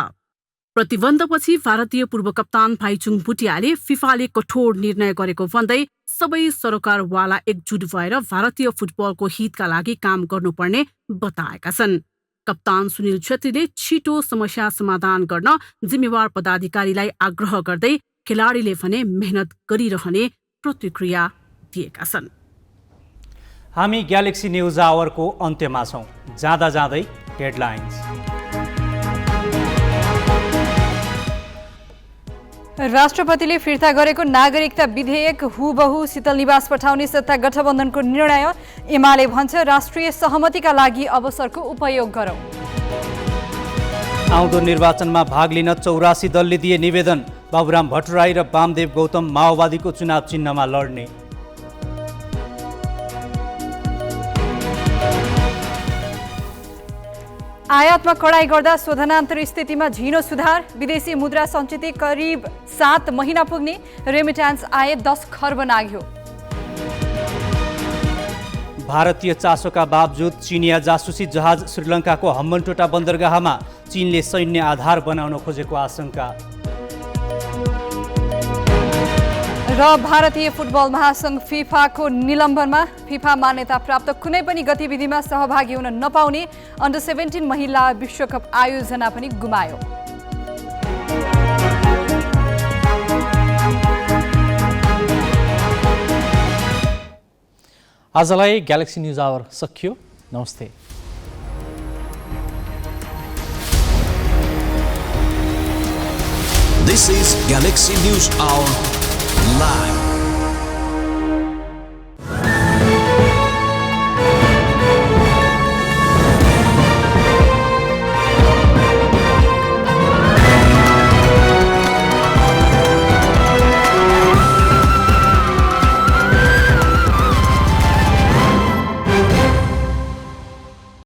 प्रतिबन्धपछि भारतीय पूर्व कप्तान भाइचुङ भुटियाले फिफाले कठोर निर्णय गरेको भन्दै सबै सरोकारवाला एकजुट भएर भारतीय फुटबलको हितका लागि काम गर्नुपर्ने बताएका छन्। कप्तान सुनिल छेत्रीले छिटो समस्या समाधान गर्न जिम्मेवार पदाधिकारीलाई आग्रह गर्दै खेलाडीले भने मेहनत गरिरहने प्रतिक्रिया दिएका छन्। हामी ग्यालेक्सी न्युज आवरको अन्त्यमा छौँ। जाँदा जाँदै हेडलाइन्स। राष्ट्रपतिले फिर्ता गरेको नागरिकता विधेयक हुबहु शीतल निवास पठाउने सत्ता गठबन्धनको निर्णय। एमाले भन्छ राष्ट्रिय सहमतिका लागि अवसरको उपयोग गरौँ। आउँदो निर्वाचनमा भाग लिन 84 दलले दिए निवेदन। बाबुराम भट्टराई र वामदेव गौतम माओवादीको चुनाव चिन्हमा लड्ने। आयातमा कडाई गर्दा शोधनान्तर स्थितिमा झिनो सुधार। विदेशी मुद्रा सञ्चित करिब 7 महिना पुग्ने। रेमिट्यान्स आय 10 खर्ब नाग्यो। भारतीय चासोका बावजुद चिनिया जासुसी जहाज श्रीलङ्काको हम्बनटोटा बन्दरगाहमा। चीनले सैन्य आधार बनाउन खोजेको आशंका। र भारतीय फुटबल महासंघ फिफाको निलम्बनमा। फिफा मान्यता प्राप्त कुनै पनि गतिविधिमा सहभागी हुन नपाउने अन्डर-17 महिला विश्वकप आयोजना पनि गुमायो। आजलाई ग्यालेक्सी न्युज आवर सकियो। नमस्ते। This is Galaxy News Hour Live.